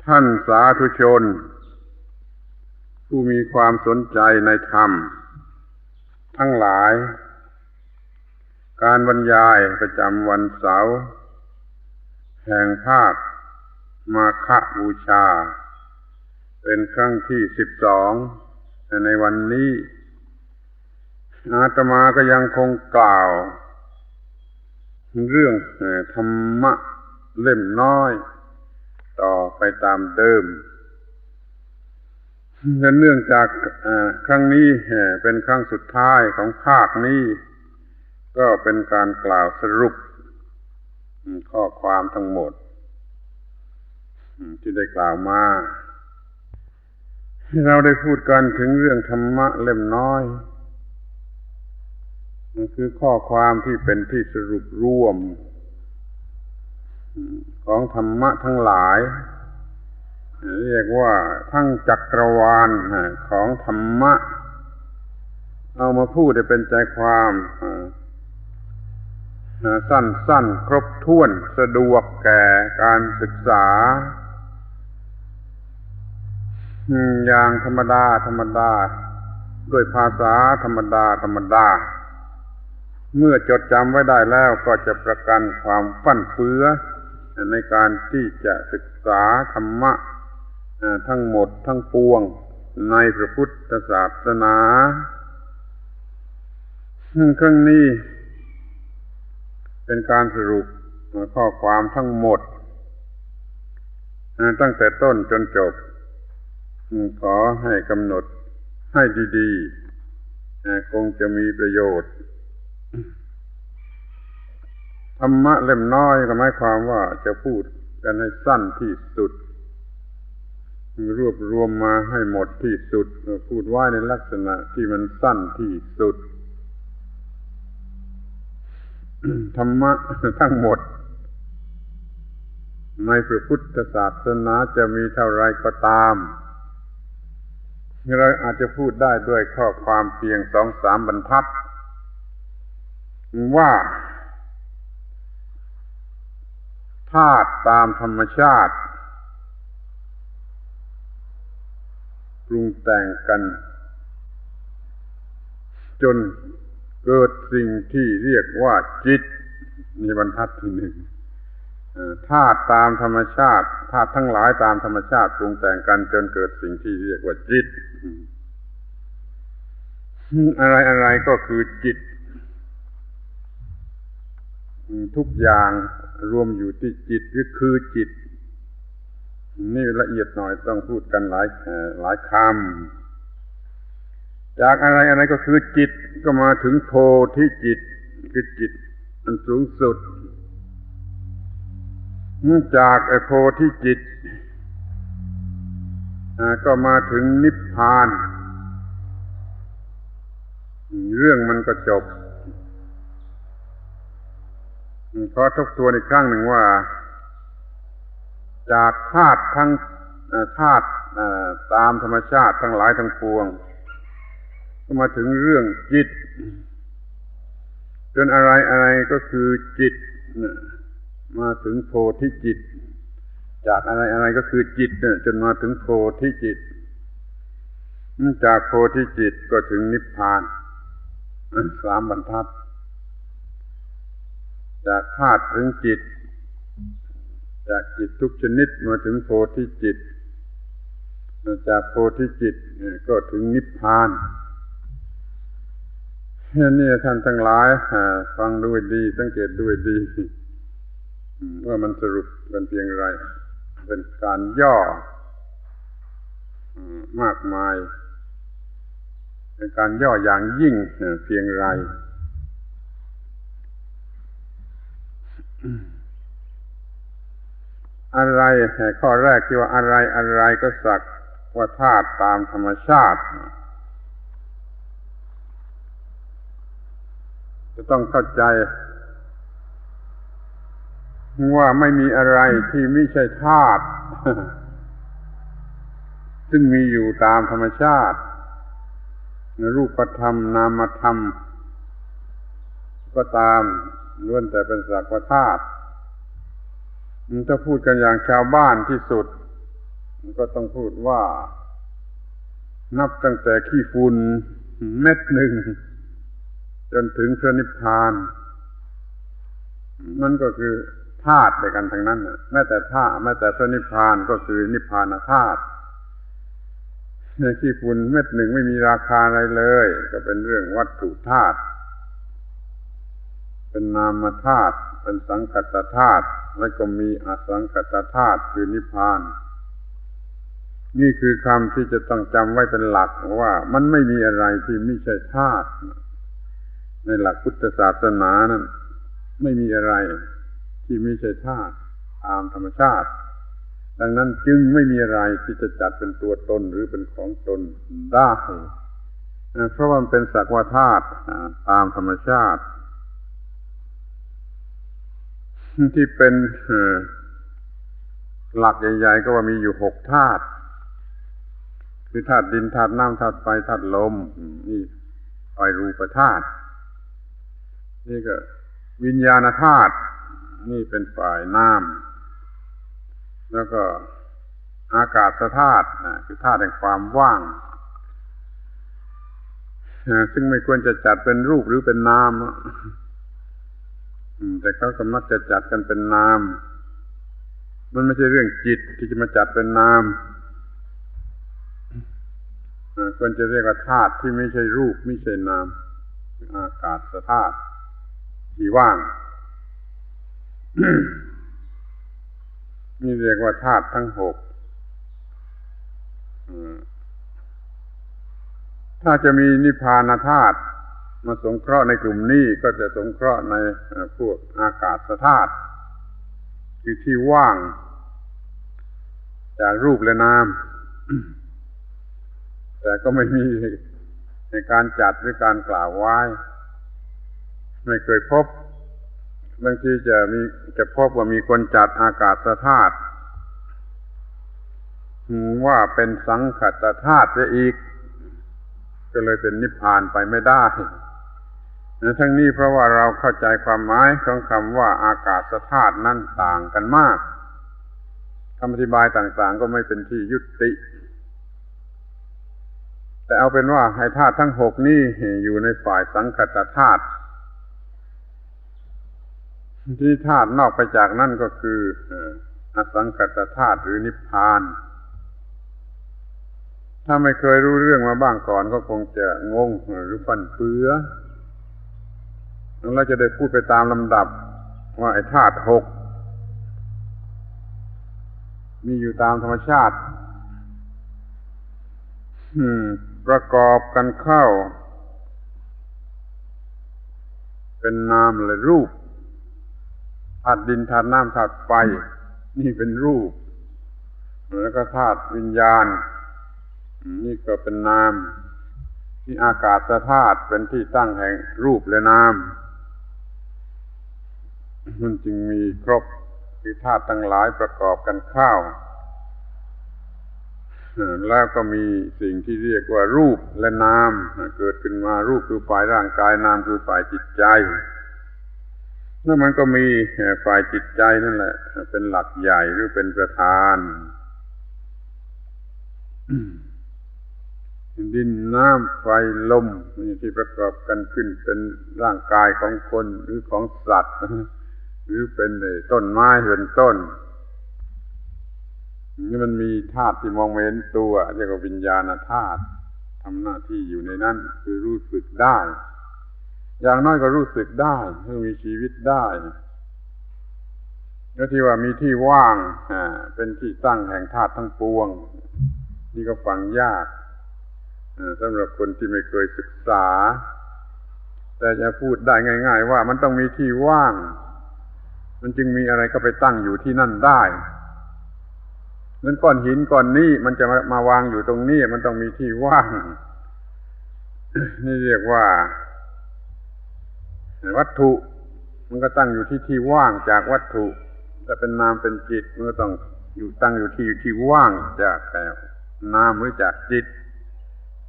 ท่านสาธุชนผู้มีความสนใจในธรรมทั้งหลายการบรรยายประจำวันเสาร์แห่งภาคมาฆบูชาเป็นครั้งที่12ในวันนี้อาตมาก็ยังคงกล่าวเรื่องธรรมะเล่มน้อยต่อไปตามเดิมเนื่องจากครั้งนี้เป็นครั้งสุดท้ายของภาคนี้ก็เป็นการกล่าวสรุปข้อความทั้งหมดที่ได้กล่าวมาเราได้พูดกันถึงเรื่องธรรมะเล่มน้อยนั่นคือข้อความที่เป็นที่สรุปรวมของธรรมะทั้งหลายเรียกว่าทั้งจักรวาลของธรรมะเอามาพูดให้เป็นใจความสั้นๆครบถ้วนสะดวกแก่การศึกษาอย่างธรรมดาด้วยภาษาธรรมดาเมื่อจดจำไว้ได้แล้วก็จะประกันความฟั่นเฟือในการที่จะศึกษาธรรมะทั้งหมดทั้งปวงในพระพุทธศาสนาครั้งนี้เป็นการสรุปข้อความทั้งหมดตั้งแต่ต้นจนจบขอให้กำหนดให้ดีๆคงจะมีประโยชน์ธรรมะเล่มน้อยก็หมายความว่าจะพูดกันให้สั้นที่สุดรวบรวมมาให้หมดที่สุดพูดไว้ในลักษณะที่มันสั้นที่สุดธรรมะทั้งหมดในพระพุทธศาสนาจะมีเท่าไรก็ตามเราอาจจะพูดได้ด้วยข้อความเพียง 2-3 บรรทัดว่าธาตุตามธรรมชาติปรุงแต่งกันจนเกิดสิ่งที่เรียกว่าจิตนี่บรรทัดที่หนึ่งธาตุตามธรรมชาติธาตุทั้งหลายตามธรรมชาติปรุงแต่งกันจนเกิดสิ่งที่เรียกว่าจิตอะไรก็คือจิตทุกอย่างรวมอยู่ที่จิตหรือคือจิตนี่ละเอียดหน่อยต้องพูดกันหลายคำจากอะไรก็คือจิตก็มาถึงโพธิจิตคือจิตอันสูงสุดจากโพธิจิตก็มาถึงนิพพานเรื่องมันก็จบขอทบทวนอีกครั้งหนึ่งว่าจากธาตุทั้งธาตุตามธรรมชาติทั้งหลายทั้งปวงก็มาถึงเรื่องจิตจนอะไรก็คือจิตมาถึงโพธิจิตจากอะไรก็คือจิตจนมาถึงโพธิจิตจากโพธิจิตก็ถึงนิพพาน3 บรรทัดจากธาตุถึงจิตจากจิตทุกชนิดมาถึงโพธิจิตจากโพธิจิตก็ถึงนิพพานนี่ท่านทั้งหลายฟังด้วยดีสังเกตด้วยดีว่ามันสรุปกันเพียงไรเป็นการย่อมากมายเป็นการย่ออย่างยิ่งเพียงไรอะไรข้อแรกที่ว่าอะไรก็สักว่าธาตุตามธรรมชาติจะต้องเข้าใจว่าไม่มีอะไรที่ไม่ใช่ธาตุซึ่งมีอยู่ตามธรรมชาติรูปธรรมนามธรรมก็ตามล้วนแต่เป็นสักว่าธาตุถ้าพูดกันอย่างชาวบ้านที่สุด ก็ต้องพูดว่านับตั้งแต่ขี้ฝุ่นเม็ดหนึ่งจนถึงพระนิพพานมันก็คือธาตุด้วยกันทั้งนั้นแม้แต่พระนิพพานก็คือนิพพานธาตุในขี้ฝุ่นเม็ดหนึ่งไม่มีราคาอะไรเลยก็เป็นเรื่องวัตถุธาตุเป็นนามธาตุเป็นสังคตธาตุและก็มีอสังคตธาตุคือนิพพานนี่คือคำที่จะต้องจำไว้เป็นหลักว่ามันไม่มีอะไรที่ไม่ใช่ธาตุในหลักพุทธศาสนานั้นไม่มีอะไรที่ไม่ใช่ธาตุตามธรรมชาติดังนั้นจึงไม่มีอะไรที่จะจัดเป็นตัวตนหรือเป็นของตนได้เพราะว่ามันเป็นสักว่าธาตุตามธรรมชาติที่เป็นหลักใหญ่ๆก็ว่ามีอยู่6ธาตุคือธาตุดินธาตุน้ำธาตุไฟธาตุลมนี่ไฟรูปธาตุนี่ก็วิญญาณธาตุนี่เป็นฝ่ายน้ำแล้วก็อากาศธาตุคือธาตุแห่งความว่างซึ่งไม่ควรจะจัดเป็นรูปหรือเป็นนามแต่เขาก็มักจะจัดกันเป็นนามมันไม่ใช่เรื่องจิตที่จะมาจัดเป็นนามควรจะเรียกว่าธาตุที่ไม่ใช่รูปไม่ใช่นามอากาศธาตุที่ว่าง นี่เรียกว่าธาตุทั้ง6ถ้าจะมีนิพพานธาตุมาสงเคราะห์ในกลุ่มนี้ก็จะสงเคราะห์ในพวกอากาศธาตุคือที่ว่างจากรูปและนาม แต่ก็ไม่มีในการจัดหรือการกล่าวไว้ไม่เคยพบบางทีจะพบว่ามีคนจัดอากาศธาตุว่าเป็นสังคตธาตุเสียอีกก็เลยเป็นนิพพานไปไม่ได้ทั้งนี้เพราะว่าเราเข้าใจความหมายของคำว่าอากาศธาตุนั้นต่างกันมากคำอธิบายต่างๆก็ไม่เป็นที่ยุติแต่เอาเป็นว่าให้ธาตุทั้ง6นี้อยู่ในฝ่ายสังคตธาตุที่ธาตุนอกไปจากนั่นก็คืออสังคตธาตุหรือนิพพานถ้าไม่เคยรู้เรื่องมาบ้างก่อนก็คงจะงงหรือฟันเฟือเราจะได้พูดไปตามลำดับว่าไอ้ธาตุ6มีอยู่ตามธรรมชาติประกอบกันเข้าเป็นนามและรูปธาตุดินธาตุน้ำธาตุไฟนี่เป็นรูปแล้วก็ธาตุวิญญาณนี่ก็เป็นนามที่อากาศธาตุเป็นที่ตั้งแห่งรูปและนามมันจึงมีครบที่ธาตุทั้งหลายประกอบกันเข้าแล้วก็มีสิ่งที่เรียกว่ารูปและนามเกิดขึ้นมารูปคือฝ่ายร่างกายนามคือฝ่ายจิตใจแล้วมันก็มีฝ่ายจิตใจนั่นแหละเป็นหลักใหญ่หรือเป็นประธานดินน้ำไฟลมนี่ที่ประกอบกันขึ้นเป็นร่างกายของคนหรือของสัตว์หรือเป็นต้นไม้เป็นต้นนี่มันมีธาตุที่มองไม่เห็นตัวเรียกว่าวิญญาณธาตุทำหน้าที่อยู่ในนั้นคือรู้สึกได้อย่างน้อยก็รู้สึกได้คือมีชีวิตได้แล้วที่ว่ามีที่ว่างเป็นที่ตั้งแห่งธาตุทั้งปวงนี่ก็ฟังยากสำหรับคนที่ไม่เคยศึกษาแต่จะพูดได้ง่ายๆว่ามันต้องมีที่ว่างมันจึงมีอะไรก็ไปตั้งอยู่ที่นั่นได้เหมือนก้อนหินก้อนนี้มันจะมาวางอยู่ตรงนี้มันต้องมีที่ว่างนี่เรียกว่าวัตถุมันก็ตั้งอยู่ที่ว่างจากวัตถุถ้าเป็นนามเป็นจิตมันก็ต้องตั้งอยู่ที่ว่างจากนามหรือจากจิต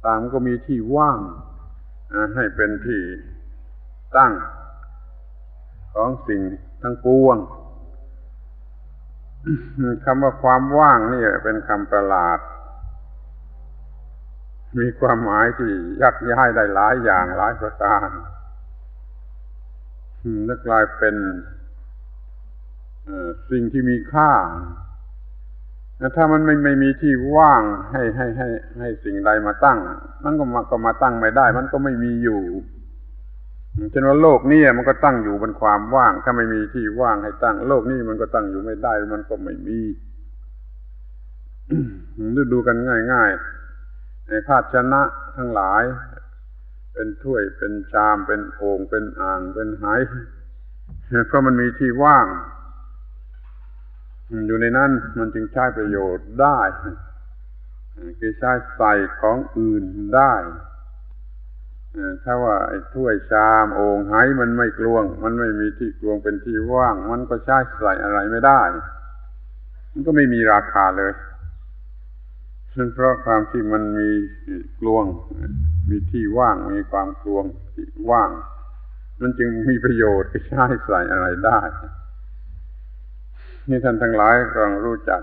ต่างมันก็มีที่ว่างให้เป็นที่ตั้งของสิ่งทั้งปวง คำว่าความว่างนี่เป็นคำประหลาดมีความหมายที่ยักย้ายได้หลายอย่างหลายประการและกลายเป็นสิ่งที่มีค่าถ้ามันไม่มีที่ว่างให้สิ่งใดมาตั้งมันก็มาตั้งไม่ได้มันก็ไม่มีอยู่เช่นว่าโลกนี้มันก็ตั้งอยู่บนความว่างถ้าไม่มีที่ว่างให้ตั้งโลกนี้มันก็ตั้งอยู่ไม่ได้มันก็ไม่มี ดูกันง่ายๆในภาชนะทั้งหลายเป็นถ้วยเป็นชามเป็นโอ่งเป็นอ่างเป็นไหเพราะมันมีที่ว่างอยู่ในนั้นมันจึงใช้ประโยชน์ได้คือใช้ใส่ของอื่นได้ถ้าว่าไอ้ถ้วยชามโอ่งไหมันไม่กลวงมันไม่มีที่กลวงเป็นที่ว่างมันก็ใช้ใส่อะไรไม่ได้มันก็ไม่มีราคาเลยเพราะความที่มันมีกลวงมีที่ว่างมีความกลวงที่ว่างมันจึงมีประโยชน์ใช้ใส่อะไรได้นี่ท่านทั้งหลายต้องรู้จัก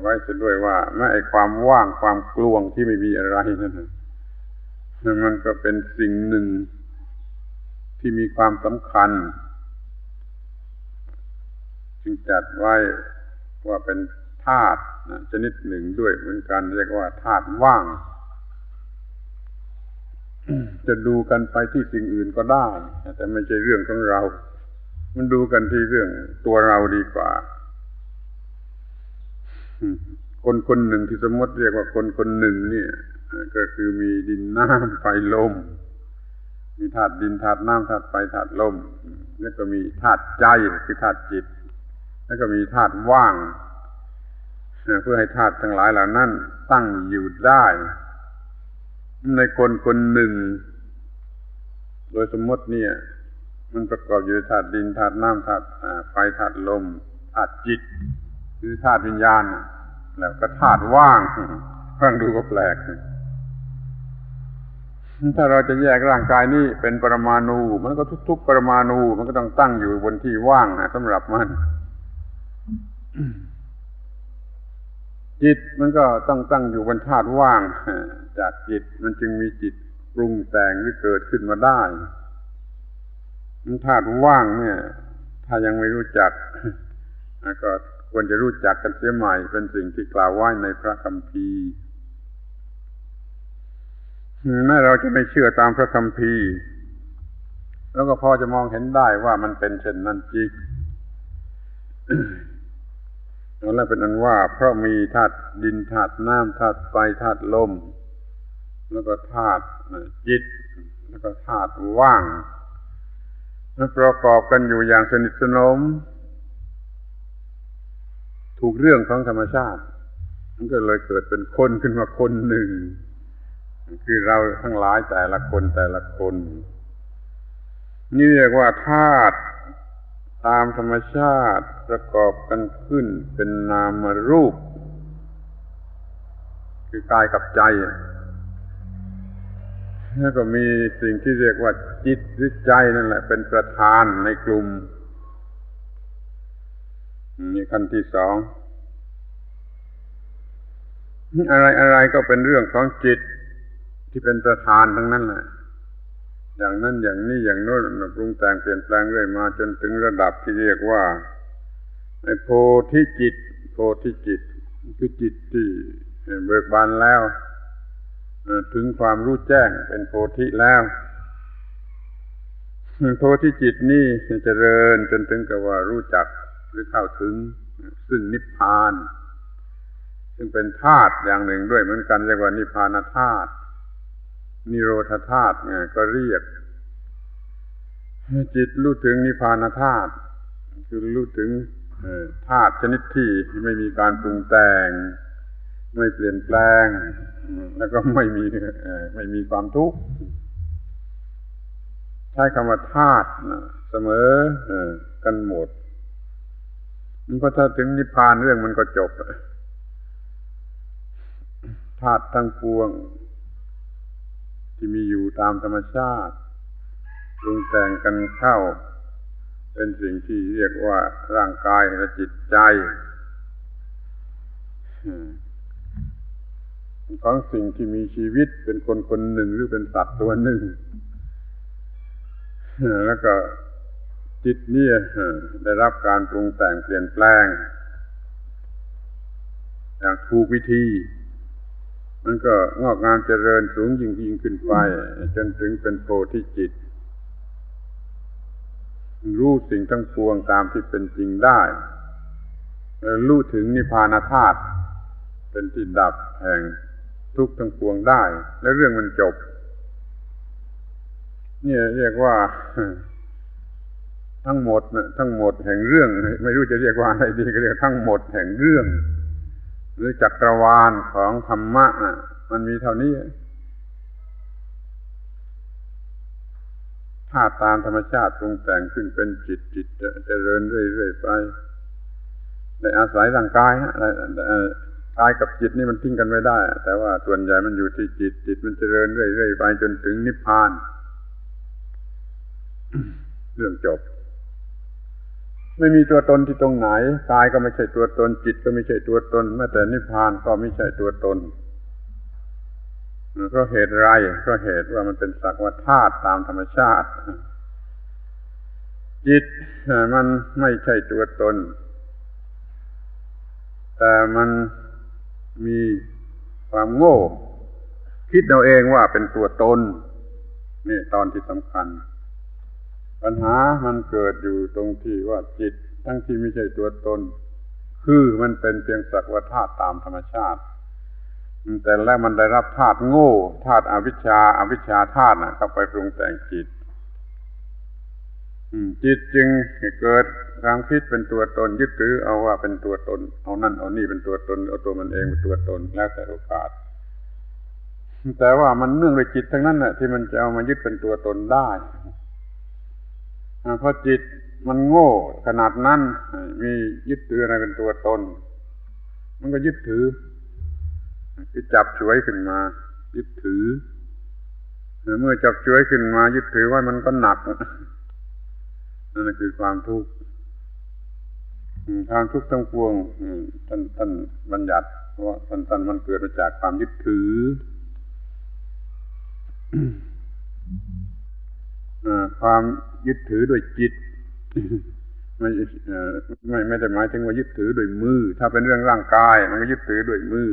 ไว้เสียด้วยว่าแม้ไอ้ความว่างความกลวงที่ไม่มีอะไรนั่นมันก็เป็นสิ่งหนึ่งที่มีความสำคัญจึงจัดไว้ว่าเป็นธาตุชนิดหนึ่งด้วยเหมือนกันเรียกว่าธาตุว่าง จะดูกันไปที่สิ่งอื่นก็ได้แต่ไม่ใช่เรื่องของเรามันดูกันที่เรื่องตัวเราดีกว่าคนคนหนึ่งที่สมมติเรียกว่าคนคนหนึ่งเนี่ยก็คือมีดินน้ำไฟลมมีธาตุดินธาตุน้ำธาตุไฟธาตุลมแล้วก็มีธาตุใจคือธาตุจิตแล้วก็มีธาตุว่างเพื่อให้ธาตุทั้งหลายเหล่านั้นตั้งอยู่ได้ในคนคนหนึ่งโดยสมมติเนี่ยมันประกอบอยู่ด้วยธาตุดินธาตุน้ำธาตุไฟธาตุลมธาตุจิตคือธาตุวิญญาณแล้วก็ธาตุว่างฟังดูก็แปลกถ้าเราจะแยกร่างกายนี้เป็นปรมาณูมันก็ทุกๆปรมาณูมันก็ต้องตั้งอยู่บนที่ว่างสำหรับมันจิตมันก็ต้องตั้งอยู่บนธาตุว่างจากจิตมันจึงมีจิตปรุงแต่งหรือเกิดขึ้นมาได้ธาตุว่างเนี่ยถ้ายังไม่รู้จักก็ควรจะรู้จักกันเสียใหม่เป็นสิ่งที่กล่าวไว้ในพระคัมภีร์แม้เราจะไม่เชื่อตามพระคัมภีร์แล้วก็พอจะมองเห็นได้ว่ามันเป็นเช่นนั้นจริงแล้วเป็นอันว่าเพราะมีธาตุดินธาตุน้ำธาตุไฟธาตุลมแล้วก็ธาตุจิตแล้วก็ธาตุว่างมันประกอบกันอยู่อย่างสนิทสนมถูกเรื่องของธรรมชาติมันก็เลยเกิดเป็นคนขึ้นมาคนหนึ่งคือเราทั้งหลายแต่ละคนแต่ละคนนี่เรียกว่าธาตุตามธรรมชาติประกอบกันขึ้นเป็นนามรูปคือกายกับใจแล้วก็มีสิ่งที่เรียกว่าจิตหรือใจนั่นแหละเป็นประธานในกลุ่มนี่ขั้นที่สองอะไรก็เป็นเรื่องของจิตที่เป็นประธานทั้งนั้นแหละอย่างนั้นอย่างนี้อย่างโน้นปรุงแต่งเปลี่ยนแปลงเรื่อยมาจนถึงระดับที่เรียกว่าไอ้โพธิจิตโพธิจิตคือจิตที่เบิกบานแล้วถึงความรู้แจ้งเป็นโพธิแล้วโพธิจิตนี่เจริญจนถึงกับว่ารู้จักหรือเข้าถึงซึ่งนิพพานซึ่งเป็นธาตุอย่างหนึ่งด้วยเหมือนกันเรียกว่านิพพานธาตุนิโรธธาตุก็เรียกจิตรู้ถึงนิพพานธาตุคือรู้ถึงธาตุชนิดที่ไม่มีการปรุงแต่งไม่เปลี่ยนแปลงแล้วก็ไม่มีความทุกข์ใช้คำว่าธาตุเสมอกันหมดมันก็ถ้าถึงนิพพานเรื่องมันก็จบธาตุทั้งปวงที่มีอยู่ตามธรรมชาติปรุงแต่งกันเข้า เป็นสิ่งที่เรียกว่าร่างกายและจิตใจของสิ่งที่มีชีวิตเป็นคนคนหนึ่งหรือเป็นสัตว์ตัวหนึ่งแล้วก็จิตนี่ได้รับการปรุงแต่งเปลี่ยนแปลงอย่างถูกวิธีมันก็งอกงามเจริญสูงยิ่งขึ้นไปจนถึงเป็นโพธิจิตรู้สิ่งทั้งปวงตามที่เป็นจริงได้รู้ถึงนิพพานธาตุเป็นที่ดับแห่งทุกข์ทั้งปวงได้และเรื่องมันจบนี่เรียกว่าทั้งหมดแห่งเรื่องไม่รู้จะเรียกว่าอะไรดีก็เรียกทั้งหมดแห่งเรื่องหรือจักรวาลของธรรมะมันมีเท่านี้ถ้าตามธรรมชาติปรุงแต่งขึ้นเป็นจิตจะเจริญเรื่อยๆไปในอาศัยร่างกายกายกับจิตนี่มันทิ้งกันไม่ได้แต่ว่าส่วนใหญ่มันอยู่ที่จิตมันเจริญเรื่อยๆไปจนถึงนิพพานเรื่องจบไม่มีตัวตนที่ตรงไหนกายก็ไม่ใช่ตัวตนจิตก็ไม่ใช่ตัวตนแม้แต่นิพพานก็ไม่ใช่ตัวตนเพราะเหตุไรเพราะเหตุว่ามันเป็นสักว่าธาตุตามธรรมชาติจิตมันไม่ใช่ตัวตนแต่มันมีความโง่คิดเอาเองว่าเป็นตัวตนนี่ตอนที่สำคัญปัญหามันเกิดอยู่ตรงที่ว่าจิตทั้งที่ไม่ใช่ตัวตนคือมันเป็นเพียงสักว่าธาตุตามธรรมชาติแต่แล้วมันได้รับธาตุโง่ธาตุอวิชชาธาตุเข้าไปปรุงแต่งจิตจึงเกิดความคิดเป็นตัวตนยึดถือเอาว่าเป็นตัวตนเอานั่นเอานี่เป็นตัวตนเอาตัวมันเองเป็นตัวตนแล้วแต่โอกาสแต่ว่ามันเนื่องด้วยจิตทั้งนั้นแหละที่มันจะเอามายึดเป็นตัวตนได้เพราะจิตมันโง่ขนาดนั้นมียึดถืออะไรเป็นตัวตนมันก็ยึดถือคือจับฉวยขึ้นมายึดถือเมื่อจับฉวยขึ้นมายึดถือว่ามันก็หนักนั่นคือความทุกข์ความทุกข์ทั้งปวงท่านบัญญัติเพราะท่านมันเกิดมาจากความยึดถือความยึดถือด้วยจิตไม่ได้หมายถึงว่ายึดถือด้วยมือถ้าเป็นเรื่องร่างกายมันก็ยึดถือด้วยมือ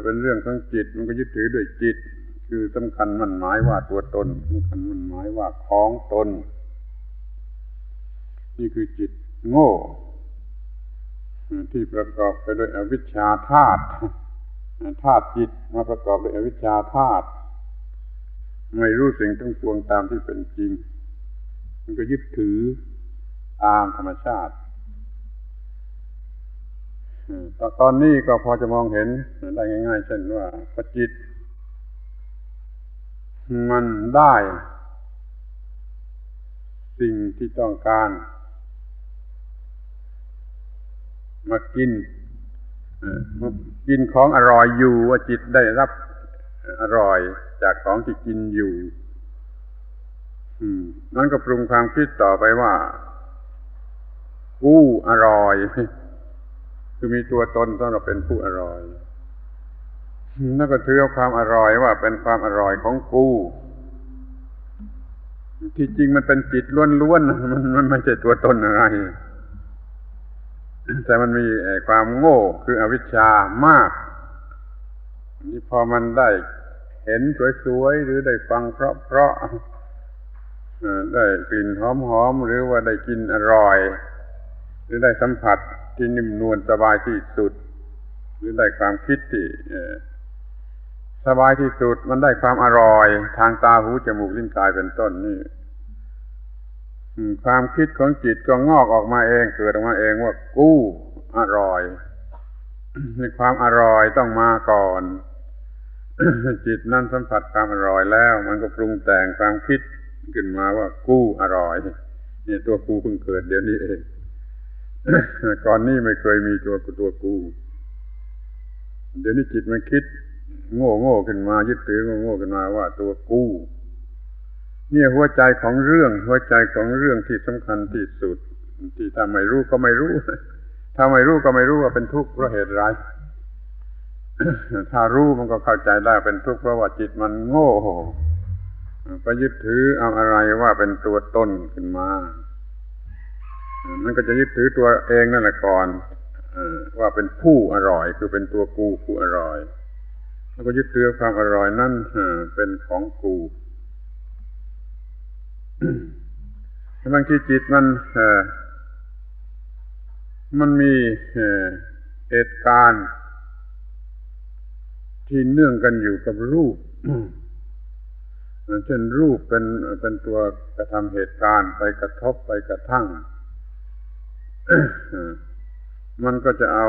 เป็นเรื่องของจิตมันก็ยึดถือด้วยจิตคือสำคัญมันหมายว่าตัวตนสำคัญมันหมายว่าของตนนี่คือจิตโง่ที่ประกอบไปด้วยอวิชชาธาตุจิตมาประกอบด้วยอวิชชาธาตุไม่รู้สิ่งทั้งปวงตามที่เป็นจริงมันก็ยึดถือตามธรรมชาติตอนนี้ก็พอจะมองเห็นได้ง่ายๆเช่นว่าพอจิตมันได้สิ่งที่ต้องการมากินของอร่อยอยู่ว่าจิตได้รับอร่อยจากของที่กินอยู่นั่นก็ปรุงความคิดต่อไปว่ากูอร่อยคือมีตัวตนสำหรับเป็นผู้อร่อยนั่นก็ถือเอาความอร่อยว่าเป็นความอร่อยของกูที่จริงมันเป็นจิตล้วนๆมันไม่ใช่ตัวตนอะไรแต่มันมีความโง่คืออวิชชามากนี่พอมันได้เห็นสวยๆหรือได้ฟังเพราะได้กลิ่นหอมๆหรือว่าได้กินอร่อยหรือได้สัมผัสที่นิ่มนวลสบายที่สุดหรือได้ความคิดที่สบายที่สุดมันได้ความอร่อยทางตาหูจมูกลิ้นกายเป็นต้นนี่ความคิดของจิตก็งอกออกมาเองเกิดออกมาเองว่ากูอร่อยในความอร่อยต้องมาก่อนจิตนั้นสัมผัสความอร่อยแล้วมันก็ปรุงแต่งความคิดขึ้นมาว่ากูอร่อยนี่ตัวกูเพิ่งเกิดเดี๋ยวนี้เองก่อนนี้ไม่เคยมีตัวกูเดี๋ยวนี้จิตมันคิดโง่ขึ้นมายึดถือโง่ขึ้นมาว่าตัวกู เนี่ยหัวใจของเรื่องที่สำคัญที่สุดที่ถ้าไม่รู้ก็ไม่รู้ถ้าไม่รู้ก็ไม่รู้ว่าเป็นทุกข์เพราะเหตุไรถ้ารู้มันก็เข้าใจได้เป็นทุกข์เพราะว่าจิตมันโง่ก็ยึดถือเอาอะไรว่าเป็นตัวตนขึ้นมามันก็จะยึดถือตัวเองนั่นแหละก่อนว่าเป็นผู้อร่อยคือเป็นตัวกูผู้อร่อยแล้วก็ยึดถือความอร่อยนั่นเป็นของกูบางทีจิตมันมีเหตุการณ์ที่เนื่องกันอยู่กับรูปเช่นรูปเป็นตัวกระทำเหตุการณ์ไปกระทบไปกระทั่งมันก็จะเอา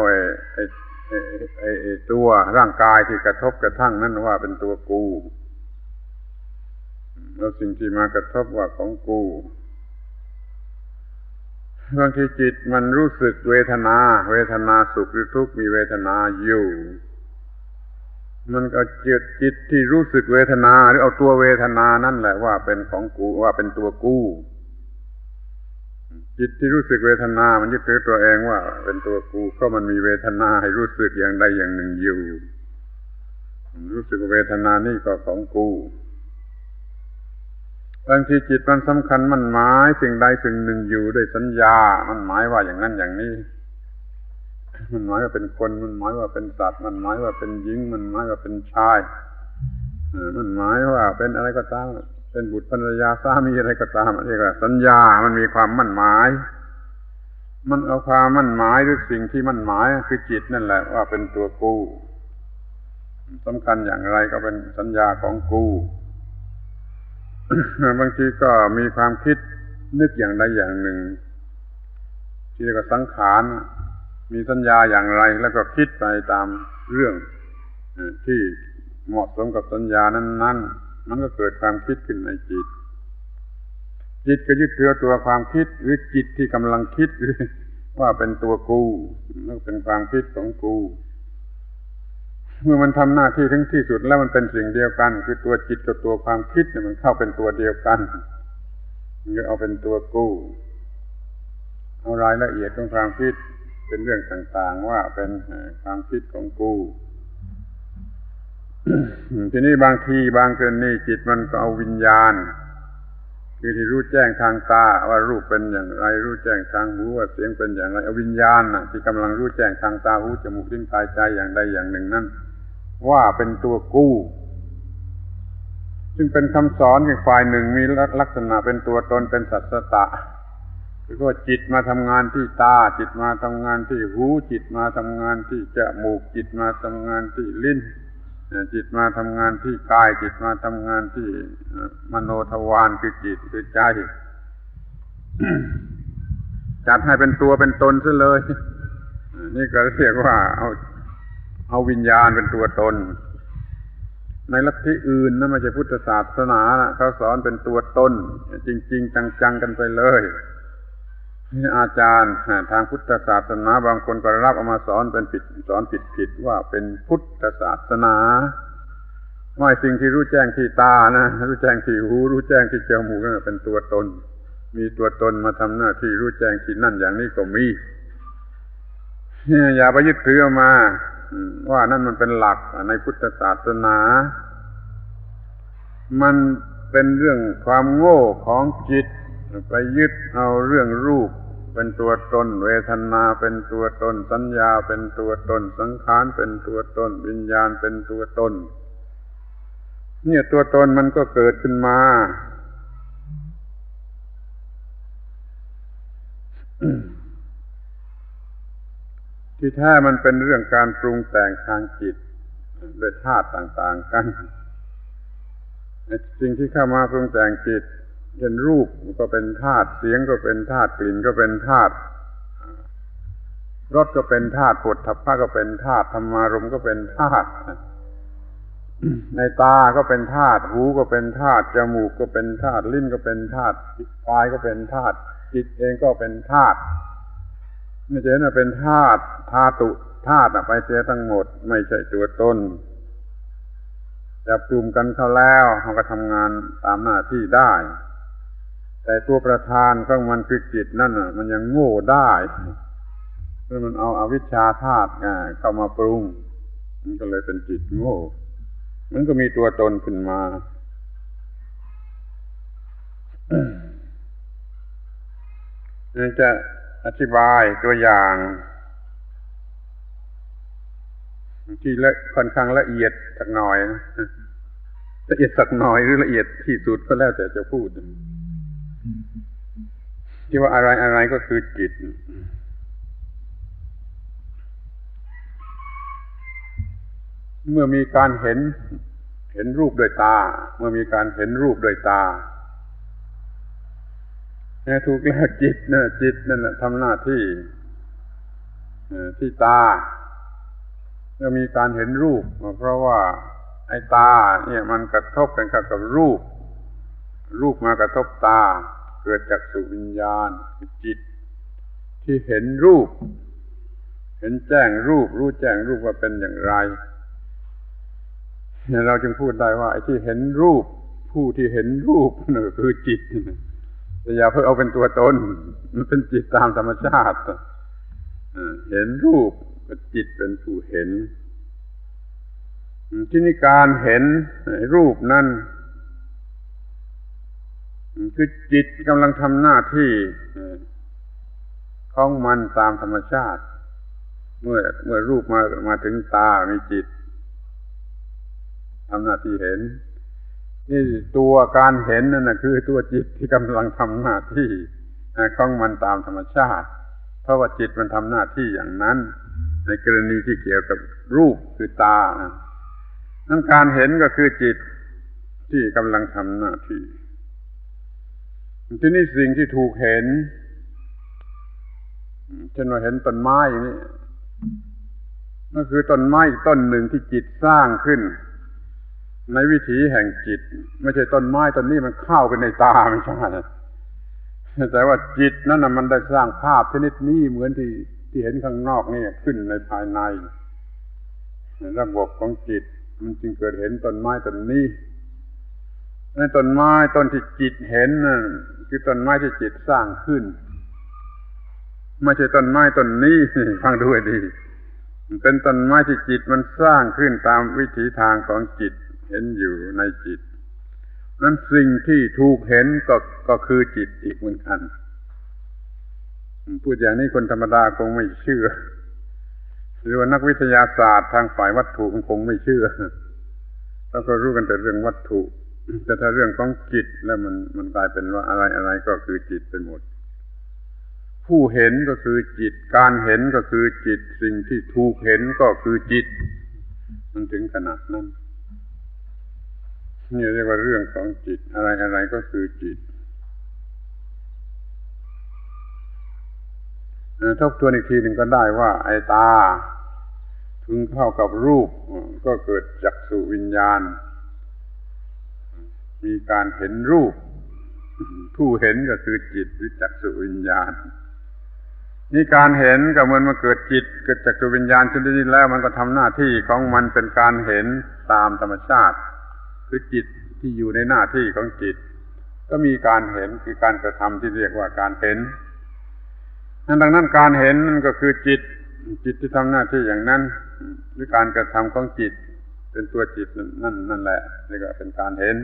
ไอ้ตัวร่างกายที่กระทบกระทั่งนั่นว่าเป็นตัวกูแล้วสิ่งที่มากระทบว่าของกูบางทีจิตมันรู้สึกเวทนาสุขหรือทุกข์มีเวทนาอยู่มันก็จิตที่รู้สึกเวทนาหรือเอาตัวเวทนานั่นแหละว่าเป็นของกูว่าเป็นตัวกูจิตที่รู้สึกเวทนามันยึดถือตัวเองว่าเป็นตัวกูเพราะมันมีเวทนาให้รู้สึกอย่างใดอย่างหนึ่งอยู่รู้สึกเวทนานี่ก็ของกูบางทีจิตมันสำคัญมันหมายสิ่งใดสิ่งหนึ่งอยู่ด้วยสัญญามันหมายว่าอย่างนั้นอย่างนี้มันหมายว่าเป็นคนมันหมายว่าเป็นสัตว์มันหมายว่าเป็นหญิงมันหมายว่าเป็นชายมันหมายว่าเป็นอะไรก็ตามเป็นบุตรภรรยาสามีอะไรก็ตามเรียกว่าสัญญามันมีความมั่นหมายมันเอาความมั่นหมายหรือสิ่งที่มั่นหมายคือจิตนั่นแหละว่าเป็นตัวกูสำคัญอย่างไรก็เป็นสัญญาของกูบางทีก็มีความคิดนึกอย่างใดอย่างหนึ่งที่เรียกว่าสังขารมีสัญญาอย่างไรแล้วก็คิดไปตามเรื่องที่เหมาะสมกับสัญญานั้นมันก็เกิดความคิดขึ้นในจิตก็ยึดถือตัวความคิดหรือจิตที่กำลังคิดว่าเป็นตัวกูนั่นเป็นความคิดของกูเมื่อมันทำหน้าที่ถึงที่สุดแล้วมันเป็นสิ่งเดียวกันคือตัวจิตกับตัวความคิดเนี่ยมันเข้าเป็นตัวเดียวกันมันก็เอาเป็นตัวกูเอารายละเอียดของความคิดเป็นเรื่องต่างๆว่าเป็นความคิดของกูทีนี้บางทีบางกรณีจิตมันก็เอาวิญญาณคือที่รู้แจ้งทางตาว่ารูปเป็นอย่างไรรู้แจ้งทางหูว่าเสียงเป็นอย่างไรเอาวิญญาณที่กำลังรู้แจ้งทางตาหูจมูกลิ้นกายใจอย่างใดอย่างหนึ่งนั่นว่าเป็นตัวกูซึ่งเป็นคำสอนอีกฝ่ายหนึ่งมีลักษณะเป็นตัวตนเป็นสัตตะคือว่าจิตมาทำงานที่ตาจิตมาทำงานที่หูจิตมาทำงานที่จมูกจิตมาทำงานที่ลิ้นจิตมาทำงานที่กายจิตมาทำงานที่มโนทวารคือจิตคือใจจัดให้เป็นตัวเป็นตนซะเลยนี่ก็เรียกว่าเอาวิญญาณเป็นตัวตนในลัทธิอื่นนะไม่ใช่พุทธศาสนานะเขาสอนเป็นตัวตนจริงๆจังๆกันไปเลยอาจารย์ทางพุทธศาสนาบางคนก็รับเอามาสอนเป็นผิดว่าเป็นพุทธศาสนาไม่สิ่งที่รู้แจ้งที่ตานะรู้แจ้งที่หูรู้แจ้งที่จมูกนั่นเป็นตัวตนมีตัวตนมาทำหน้าที่รู้แจ้งที่นั่นอย่างนี้ก็มีอย่าไปยึดถือเอามาว่านั่นมันเป็นหลักในพุทธศาสนามันเป็นเรื่องความโง่ของจิตไปยึดเอาเรื่องรูปเป็นตัวตนเวทนาเป็นตัวตนสัญญาเป็นตัวตนสังขารเป็นตัวตนวิญญาณเป็นตัวตนเนี่ยตัวตนมันก็เกิดขึ้นมาที่แท้มันเป็นเรื่องการปรุงแต่งทางจิตด้วยธาตุต่างๆกันสิ่งที่เข้ามาปรุงแต่งจิตเช่นรูปก็เป็นธาตุเสียงก็เป็นธาตุกลิ่นก็เป็นธาตุรสก็เป็นธาตุโผฏฐัพพะก็เป็นธาตุธรรมารมณ์ก็เป็นธาตุในตาก็เป็นธาตุหูก็เป็นธาตุจมูกก็เป็นธาตุลิ้นก็เป็นธาตุกายก็เป็นธาตุจิตเองก็เป็นธาตุนี่จะเห็นว่าเป็นธาตุธาตุไปเสียทั้งหมดไม่ใช่ตัวตนแ จับกลุ่มกันเข้าแล้วมันก็ทำงานตามหน้าที่ได้แต่ตัวประธานของมันคือจิตนั่นน่ะมันยังโง่ได้เพราะมันเอาอวิชชาธาตุเข้ามาปรุงมันก็เลยเป็นจิตโง่มันก็มีตัวตนขึ้นมาจะอธิบายตัวอย่างที่ค่อนข้างละเอียดสักหน่อยนะละเอียดสักหน่อยหรือละเอียดที่สุดก็แล้วแต่จะพูดที่ว่าอะไรก็คือจิตเมื่อมีการเห็นรูปด้วยตาเมื่อมีการเห็นรูปด้วยตาถูกแล้วจิตนั่นแหละทำหน้าที่ที่ตาเมื่อมีการเห็นรูปเพราะว่าไอ้ตาเนี่ยมันกระทบกันกับรูปมากระทบตาเกิดจากจักษุวิญญาณจิตที่เห็นรูปเห็นแจ้งรูปรู้แจ้งรูปว่าเป็นอย่างไรเราจึงพูดได้ว่าไอ้ที่เห็นรูปผู้ที่เห็นรูปนั่นคือจิตแต่อย่าเพิ่งเอาเป็นตัวตนมันเป็นจิตตามธรรมชาติเห็นรูปก็จิตเป็นผู้เห็นที่นี่การเห็นรูปนั้นคือจิตกำลังทำหน้าที่ของมันตามธรรมชาติเมื่อรูปมาถึงตามีจิตทำหน้าที่เห็นนี่ตัวการเห็นนั่นนะคือตัวจิตที่กำลังทำหน้าที่ของมันตามธรรมชาติเพราะว่าจิตมันทำหน้าที่อย่างนั้นในกรณีที่เกี่ยวกับรูปคือตานั่นการเห็นก็คือจิตที่กำลังทำหน้าที่ที่นี่สิ่งที่ถูกเห็นเช่นว่าเห็นต้นไม้อย่างนี้นั่นคือต้นไม้ต้นหนึ่งที่จิตสร้างขึ้นในวิถีแห่งจิตไม่ใช่ต้นไม้ต้นนี้มันเข้าไปในตาไม่ใช่แต่ว่าจิตนั้นมันได้สร้างภาพชนิดนี้เหมือนที่เห็นข้างนอกนี่ขึ้นในภายในระบบของจิตมันจึงเกิดเห็นต้นไม้ต้นนี้ในต้นไม้ต้นที่จิตเห็นนั่นคือต้นไม้ที่จิตสร้างขึ้นไม่ใช่ต้นไม้ต้นนี้ฟังดูให้ดีมันเป็นต้นไม้ที่จิตมันสร้างขึ้นตามวิถีทางของจิตเห็นอยู่ในจิตนั้นสิ่งที่ถูกเห็นก็คือจิตอีกเหมือนกันพูดอย่างนี้คนธรรมดาคงไม่เชื่อหรือว่านักวิทยาศาสตร์ทางฝ่ายวัตถุคงไม่เชื่อแล้วก็รู้กันแต่เรื่องวัตถุแต่ถ้าเรื่องของจิตแล้วมันกลายเป็นว่าอะไรก็คือจิตไปหมดผู้เห็นก็คือจิตการเห็นก็คือจิตสิ่งที่ถูกเห็นก็คือจิตมันถึงขนาดนั้นนี่เรียกว่าเรื่องของจิตอะไรก็คือจิตทบทวนอีกทีหนึ่งก็ได้ว่าไอ้ตาถึงเข้ากับรูปก็เกิดจักษุวิญญาณมีการเห็นรูปผู้เห็นก็คือจิตหรือจักษุวิญญาณนี่การเห็นก็เหมือนมาเกิดจิตเกิดจักษุวิญญาณชนิดนี้แล้วมันก็ทำหน้าที่ของมันเป็นการเห็นตามธรรมชาติคือจิตที่อยู่ในหน้าที่ของจิตก็มีการเห็นคือการกระทำที่เรียกว่าการเห็นดังนั้นการเห็นนั่นก็คือจิตที่ทำหน้าที่อย่างนั้นหรือการกระทำของจิตเป็นตัวจิตนั่นแหละนี่ก็เป็นการเห็น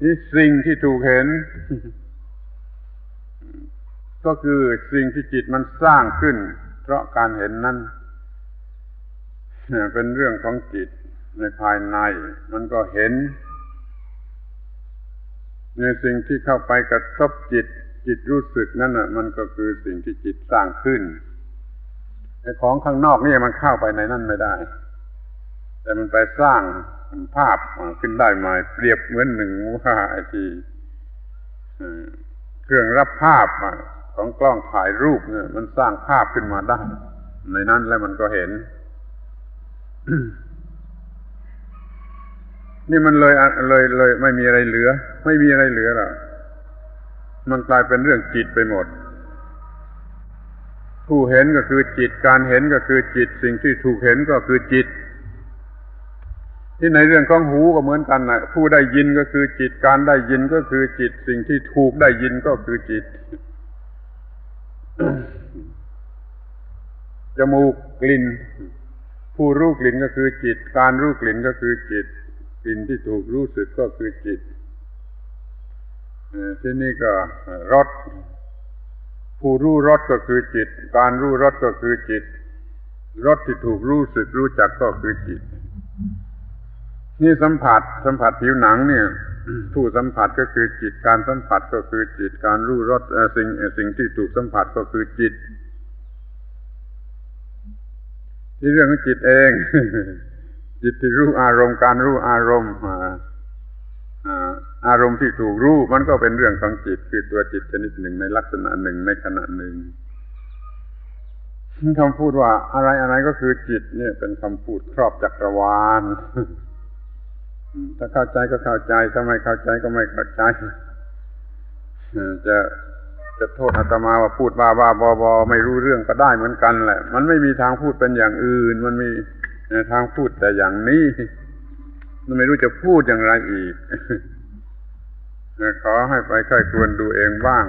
นี่สิ่งที่ถูกเห็นก็คือสิ่งที่จิตมันสร้างขึ้นเพราะการเห็นนั้นเป็นเรื่องของจิตในภายในมันก็เห็นในสิ่งที่เข้าไปกระทบจิตรู้สึกนั่นน่ะมันก็คือสิ่งที่จิตสร้างขึ้นไอ้ของข้างนอกนี่มันเข้าไปในนั่นไม่ได้แต่มันไปสร้างภาพขึ้นได้หมายเปรียบเหมือนหนึ่งว่าไอ้ที่เครื่องรับภาพของกล้องถ่ายรูปเนี่ยมันสร้างภาพขึ้นมาได้ในนั้นแล้วมันก็เห็น นี่มันเลยไม่มีอะไรเหลือไม่มีอะไรเหลือหรอกมันกลายเป็นเรื่องจิตไปหมดผู้เห็นก็คือจิตการเห็นก็คือจิตสิ่งที่ถูกเห็นก็คือจิต ที่ในเรื่องของหูก็เหมือนกันนะผู้ได้ยินก็คือจิตการได้ยินก็คือจิตสิ่งที่ถูกได้ยินก็คือจิต จมูกกลิ่นผู้รู้กลิ่นก็คือจิตการรู้กลิ่นก็คือจิตกลิ่นที่ถูกรู้สึกก็คือจิตที่นี่ก็รสผู้รู้รสก็คือจิตการรู้รสก็คือจิตรสที่ถูกรู้สึกรู้จักก็คือจิตนี่สัมผัสผิวหนังเนี่ยผู้สัมผัสก็คือจิตการสัมผัสก็คือจิตการรู้รสสิ่งที่ถูกสัมผัสก็คือจิตที่เรื่องของจิตเอง จิตที่รู้อารมณ์การรู้อารมณ์อารมณ์ที่ถูกรู้มันก็เป็นเรื่องของจิตคือตัวจิตชนิดหนึ่งในลักษณะหนึ่งในขณะหนึ่งคำพูดว่าอะไรก็คือจิตเนี่ยเป็นคำพูดครอบจักรวาล ถ้าเข้าใจก็เข้าใจถ้าไม่เข้าใจก็ไม่เข้าใจจะโทษอาตมาว่าพูดบ้าบอไม่รู้เรื่องก็ได้เหมือนกันแหละมันไม่มีทางพูดเป็นอย่างอื่นมันมีทางพูดแต่อย่างนี้มันไม่รู้จะพูดอย่างไรอีก ขอให้ไปค่อยควรดูเองบ้าง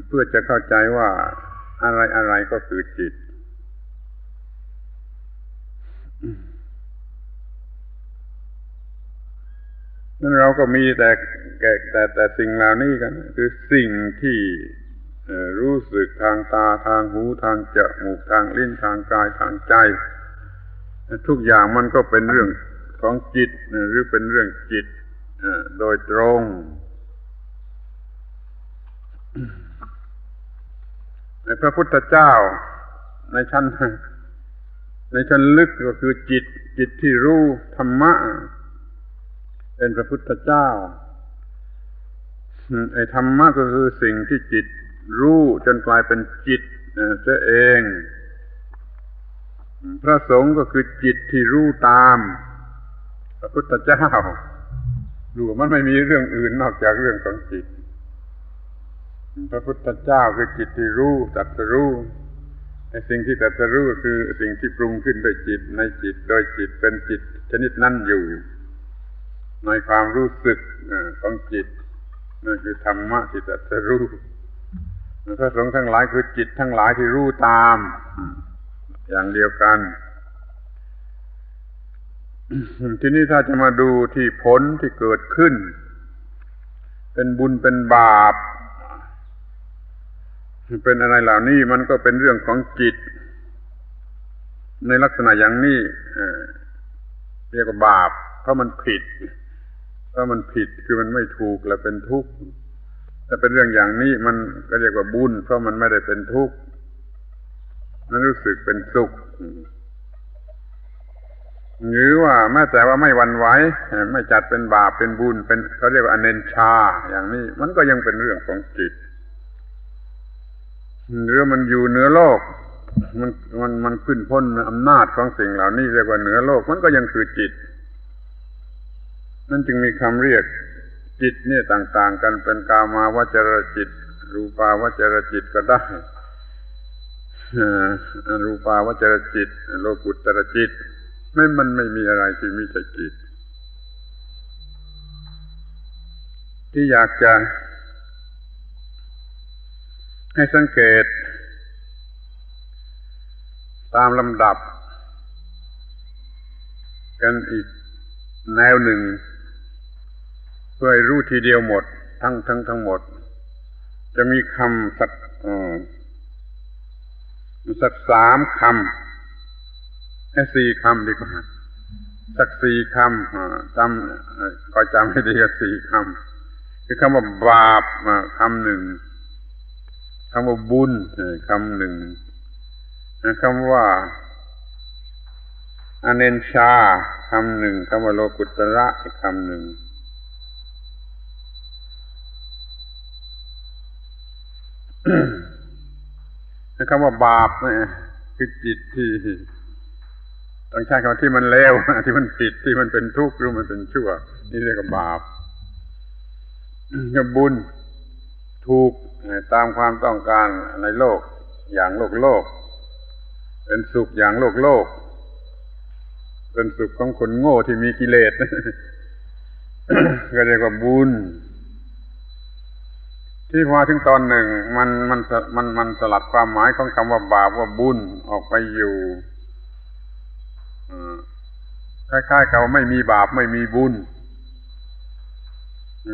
เพื่อจะเข้าใจว่าอะไรก็คือจิตนั่นเราก็มีแต่สิ่งเหล่านี้กันคือสิ่งที่รู้สึกทางตาทางหูทางจมูกทางลิ้นทางกายทางใจทุกอย่างมันก็เป็นเรื่องของจิตหรือเป็นเรื่องจิตโดยตรงพระพุทธเจ้าในชั้นลึกก็คือจิตที่รู้ธรรมะเป็นพระพุทธเจ้าไอ้ธรรมะก็คือสิ่งที่จิตรู้จนกลายเป็นจิตเสียเองพระสงฆ์ก็คือจิตที่รู้ตามพระพุทธเจ้ารู้มันไม่มีเรื่องอื่นนอกจากเรื่องของจิตพระพุทธเจ้าคือจิตที่รู้ตรัสรู้ไอ้สิ่งที่ตรัสรู้คือสิ่งที่ปรุงขึ้นด้วยจิตในจิตโดยจิตเป็นจิตชนิดนั้นอยู่ในความรู้สึกของจิตนั่นคือธรรมะที่ตรัสรู้พระสงฆ์ทั้งหลายคือจิตทั้งหลายที่รู้ตามอย่างเดียวกัน ทีนี้ถ้าจะมาดูที่ผลที่เกิดขึ้นเป็นบุญเป็นบาปเป็นอะไรเหล่านี้มันก็เป็นเรื่องของจิตในลักษณะอย่างนี้เรียกว่าบาปเพราะมันผิดคือมันไม่ถูกและเป็นทุกข์แต่เป็นเรื่องอย่างนี้มันก็เรียกว่าบุญเพราะมันไม่ได้เป็นทุกข์มันรู้สึกเป็นสุขหรือว่าแม้แต่ว่าไม่หวั่นไหวไม่จัดเป็นบาปเป็นบุญเป็นเขาเรียกว่าอเนนชาอย่างนี้มันก็ยังเป็นเรื่องของจิตหรือมันอยู่เหนือโลกมันขึ้นพ้นอำนาจของสิ่งเหล่านี้เรียกว่าเหนือโลกมันก็ยังคือจิตนั่นจึงมีคำเรียกจิตเนี่ยต่างๆกันเป็นกามาวจรจิตรูปาวจรจิตก็ได้รูปาวจรจิตโลกุตตรจิตมันไม่มีอะไรที่ไม่ใช่จิตที่อยากจะให้สังเกตตามลำดับกันอีกแนวหนึ่งเพื่อให้รู้ทีเดียวหมดทั้งหมดจะมีคำสัก3 คำให้4 คำดีกว่าสัก4 คำจำให้ดีกับ4 คำคือคำว่าบาปคำหนึ่งคำว่าบุญคำหนึ่งคำว่าอเนนชาคำหนึ่งคำว่าโลกุตระอีกคำหนึ่งคำว่าบาปคือจิตที่ต้องใช้คำที่มันเลวที่มันผิดที่มันเป็นทุกข์หรือมันเป็นชั่วนี่เรียกว่าบาปกับบุญถูกตามความต้องการในโลกอย่างโลกเป็นสุขอย่างโลก เป็นสุขของคนโง่ที่มีกิเลส ก็เรียกว่าบุญที่มาถึงตอนหนึ่งมันสลัดความหมายของคำว่าบาปว่าบุญออกไปอยู่คล้ายๆกับไม่มีบาปไม่มีบุญ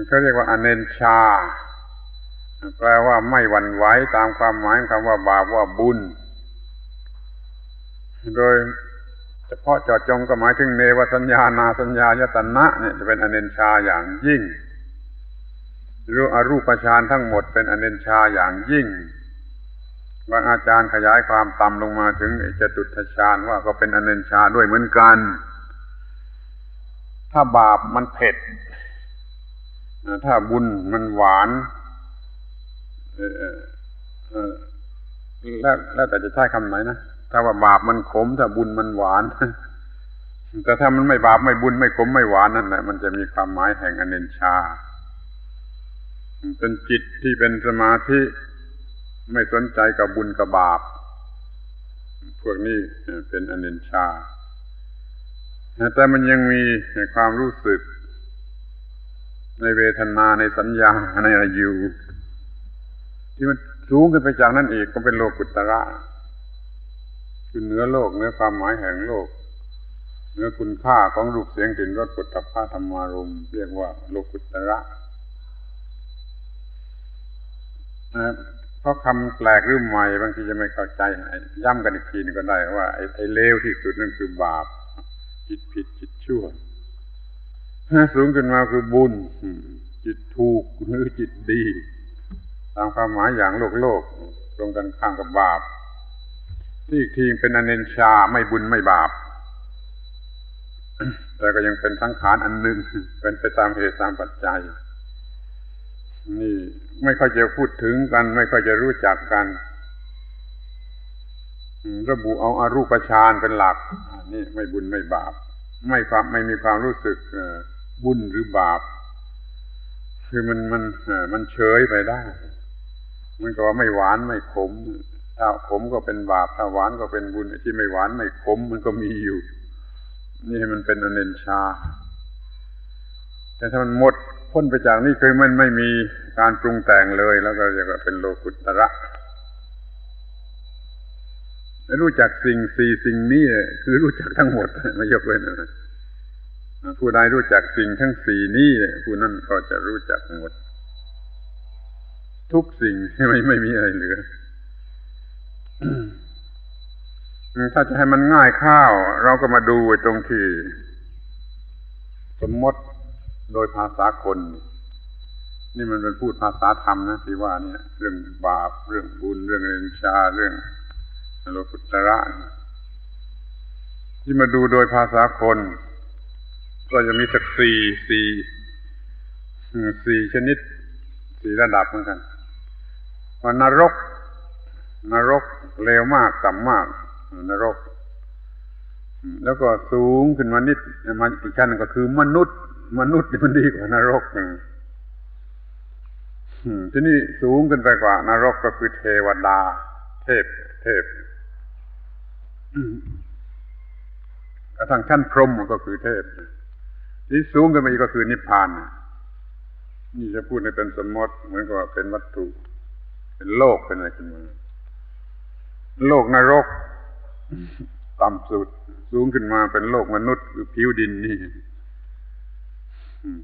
เขาเรียกว่าอเนนชาแปลว่าไม่หวั่นไหวตามความหมายของคำว่าบาปว่าบุญโดยเฉพาะเจาะจงก็หมายถึงเนวสัญญานาสัญญายตนะเนี่ยจะเป็นอเนนชาอย่างยิ่งหรืออรูปฌานทั้งหมดเป็นอเนนชาอย่างยิ่งบางอาจารย์ขยายความต่ำลงมาถึงจตุตถฌานว่าก็เป็นอเนนชาด้วยเหมือนกันถ้าบาปมันเผ็ดถ้าบุญมันหวานแล้วแต่จะใช้คำไหนนะถ้าว่าบาปมันขมถ้าบุญมันหวานแต่ถ้ามันไม่บาปไม่บุญไม่ขมไม่หวานนั่นแหละมันจะมีความหมายแห่งอเนนชาเป็นจิตที่เป็นสมาธิไม่สนใจกับบุญกับบาปพวกนี้เป็นอเนนชาแต่มันยังมีความรู้สึกในเวทนาในสัญญาในอายุที่มันสูงขึ้นไปจากนั้นอีกก็เป็นโลกุตระคือเหนือโลกเหนือความหมายแห่งโลกเหนือคุณค่าของรูปเสียงกลิ่นรสโผฏฐัพพะธรรมารมณ์เรียกว่าโลกุตระเพราะคำแปลกหรือใหม่บางทีจะไม่เข้าใจย้ำกันอีกทีนึงก็ได้ว่าไอ้เลวที่สุดนั่นคือบาปจิตผิดจิตชั่วสูงขึ้นมาคือบุญจิตถูกหรือจิตดีตามความหมายอย่างโลกตรงกันข้ามกับบาปที่อีกทีเป็นอเนนชาไม่บุญไม่บาปแต่ก็ยังเป็นสังขารอันหนึ่งเป็นไปตามเหตุตามปัจจัยนี่ไม่ค่อยจะพูดถึงกันไม่ค่อยจะรู้จักกันระบุเอาอารูปฌานเป็นหลักนี่ไม่บุญไม่บาปไม่มีความรู้สึกบุญหรือบาปคือมันเฉยไปได้มันก็ว่าไม่หวานไม่ขมถ้าขมก็เป็นบาปถ้าหวานก็เป็นบุญที่ไม่หวานไม่ขมมันก็มีอยู่นี่ให้มันเป็นอเนนชาแต่ถ้ามันหมดพ้นไปจากนี้คือมันไม่มีการปรุงแต่งเลยแล้วก็เรียกว่าเป็นโลกุตระรู้จักสิ่งนี้คือรู้จักทั้งหมดไม่ยกเว้นนะผู้ใดรู้จักสิ่งทั้งสี่นี้ผู้นั้นก็จะรู้จักหมดทุกสิ่งไม่มีอะไรเหลือ ถ้าจะให้มันง่ายข้าวเราก็มาดูตรงที่สมมติโดยภาษาคนนี่มันเป็นพูดภาษาธรรมนะที่ว่าเนี่ยเรื่องบาปเรื่องบุญเรื่องอเนนชาเรื่องโลกุตระที่มาดูโดยภาษาคนก็จะมีสักสี่ชนิด4ระดับเหมือนกันว่านรกเลวมากต่ำมากนรกแล้วก็สูงขึ้นมานิดมาอีกชั้นก็คือมนุษย์มันดีกว่านรกที่นี่สูงขึ้นไปกว่านรกก็คือเทวดาเทพกระทั่งชั้นพรหมก็คือเทพที่สูงขึ้นไปอีกก็คือนิพพานนี่จะพูดในเป็นสมมติเหมือนกับเป็นวัตถุเป็นโลกเป็นอะไรขึ้นมาโลกนรกต่ำสุดสูงขึ้นมาเป็นโลกมนุษย์คือผิวดินนี่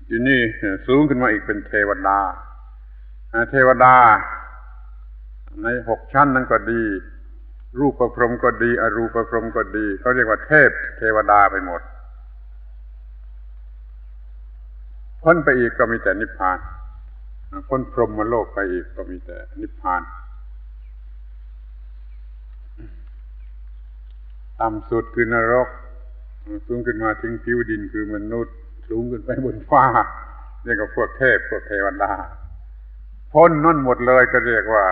ที่นี่สูงขึ้นมาอีกเป็นเทวดาใน6ชั้นนั้นก็ดีรูปพรหมก็ดีอรูปพรหมก็ดีเขาเรียกว่าเทวดาไปหมดพ้นไปอีกก็มีแต่นิพพานพ้นพรหมโลกไปอีกก็มีแต่นิพพานต่ำสุดคือนรกสูงขึ้นมาถึงผิวดินคือมนุษย์สูงขึ้นไปบนฟ้าเรียกว่าพวกเทพพวกเทวดาพ้นนั่นหมดเลยก็เรียกว่า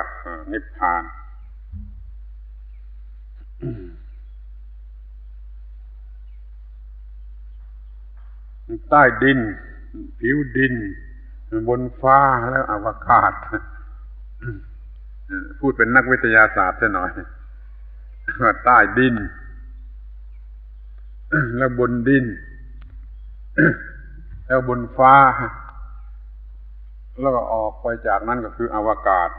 นิพพานใต้ดินผิวดินบนฟ้าแล้วอวกาศพูดเป็นนักวิทยาศาสตร์ซะหน่อยว่าใต้ดิน แล้วบนดิน แล้วบนฟ้าแล้วก็ออกไปจากนั้นก็คืออวกาศ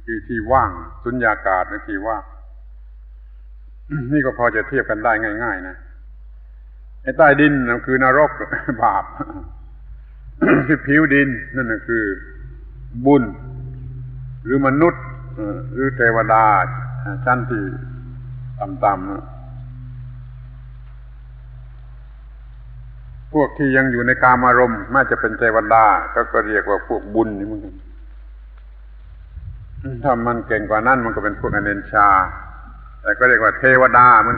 คือที่ว่างสุญญากาศนั่นที่ว่าง นี่ก็พอจะเทียบกันได้ง่ายๆนะไอ้ใต้ดินนั่นคือนรก บาป ที่ผิวดินนั่นก็คือบุญหรือมนุษย์หรือเทวดาชั้นที่ต่ำๆพวกที่ยังอยู่ในกามารมณ์แม้จะเป็นเทวดาก็เรียกว่าพวกบุญนี่มึงถ้ามันเก่งกว่านั้นมันก็เป็นพวกอเนนชาแต่ก็เรียกว่าเทวดามัน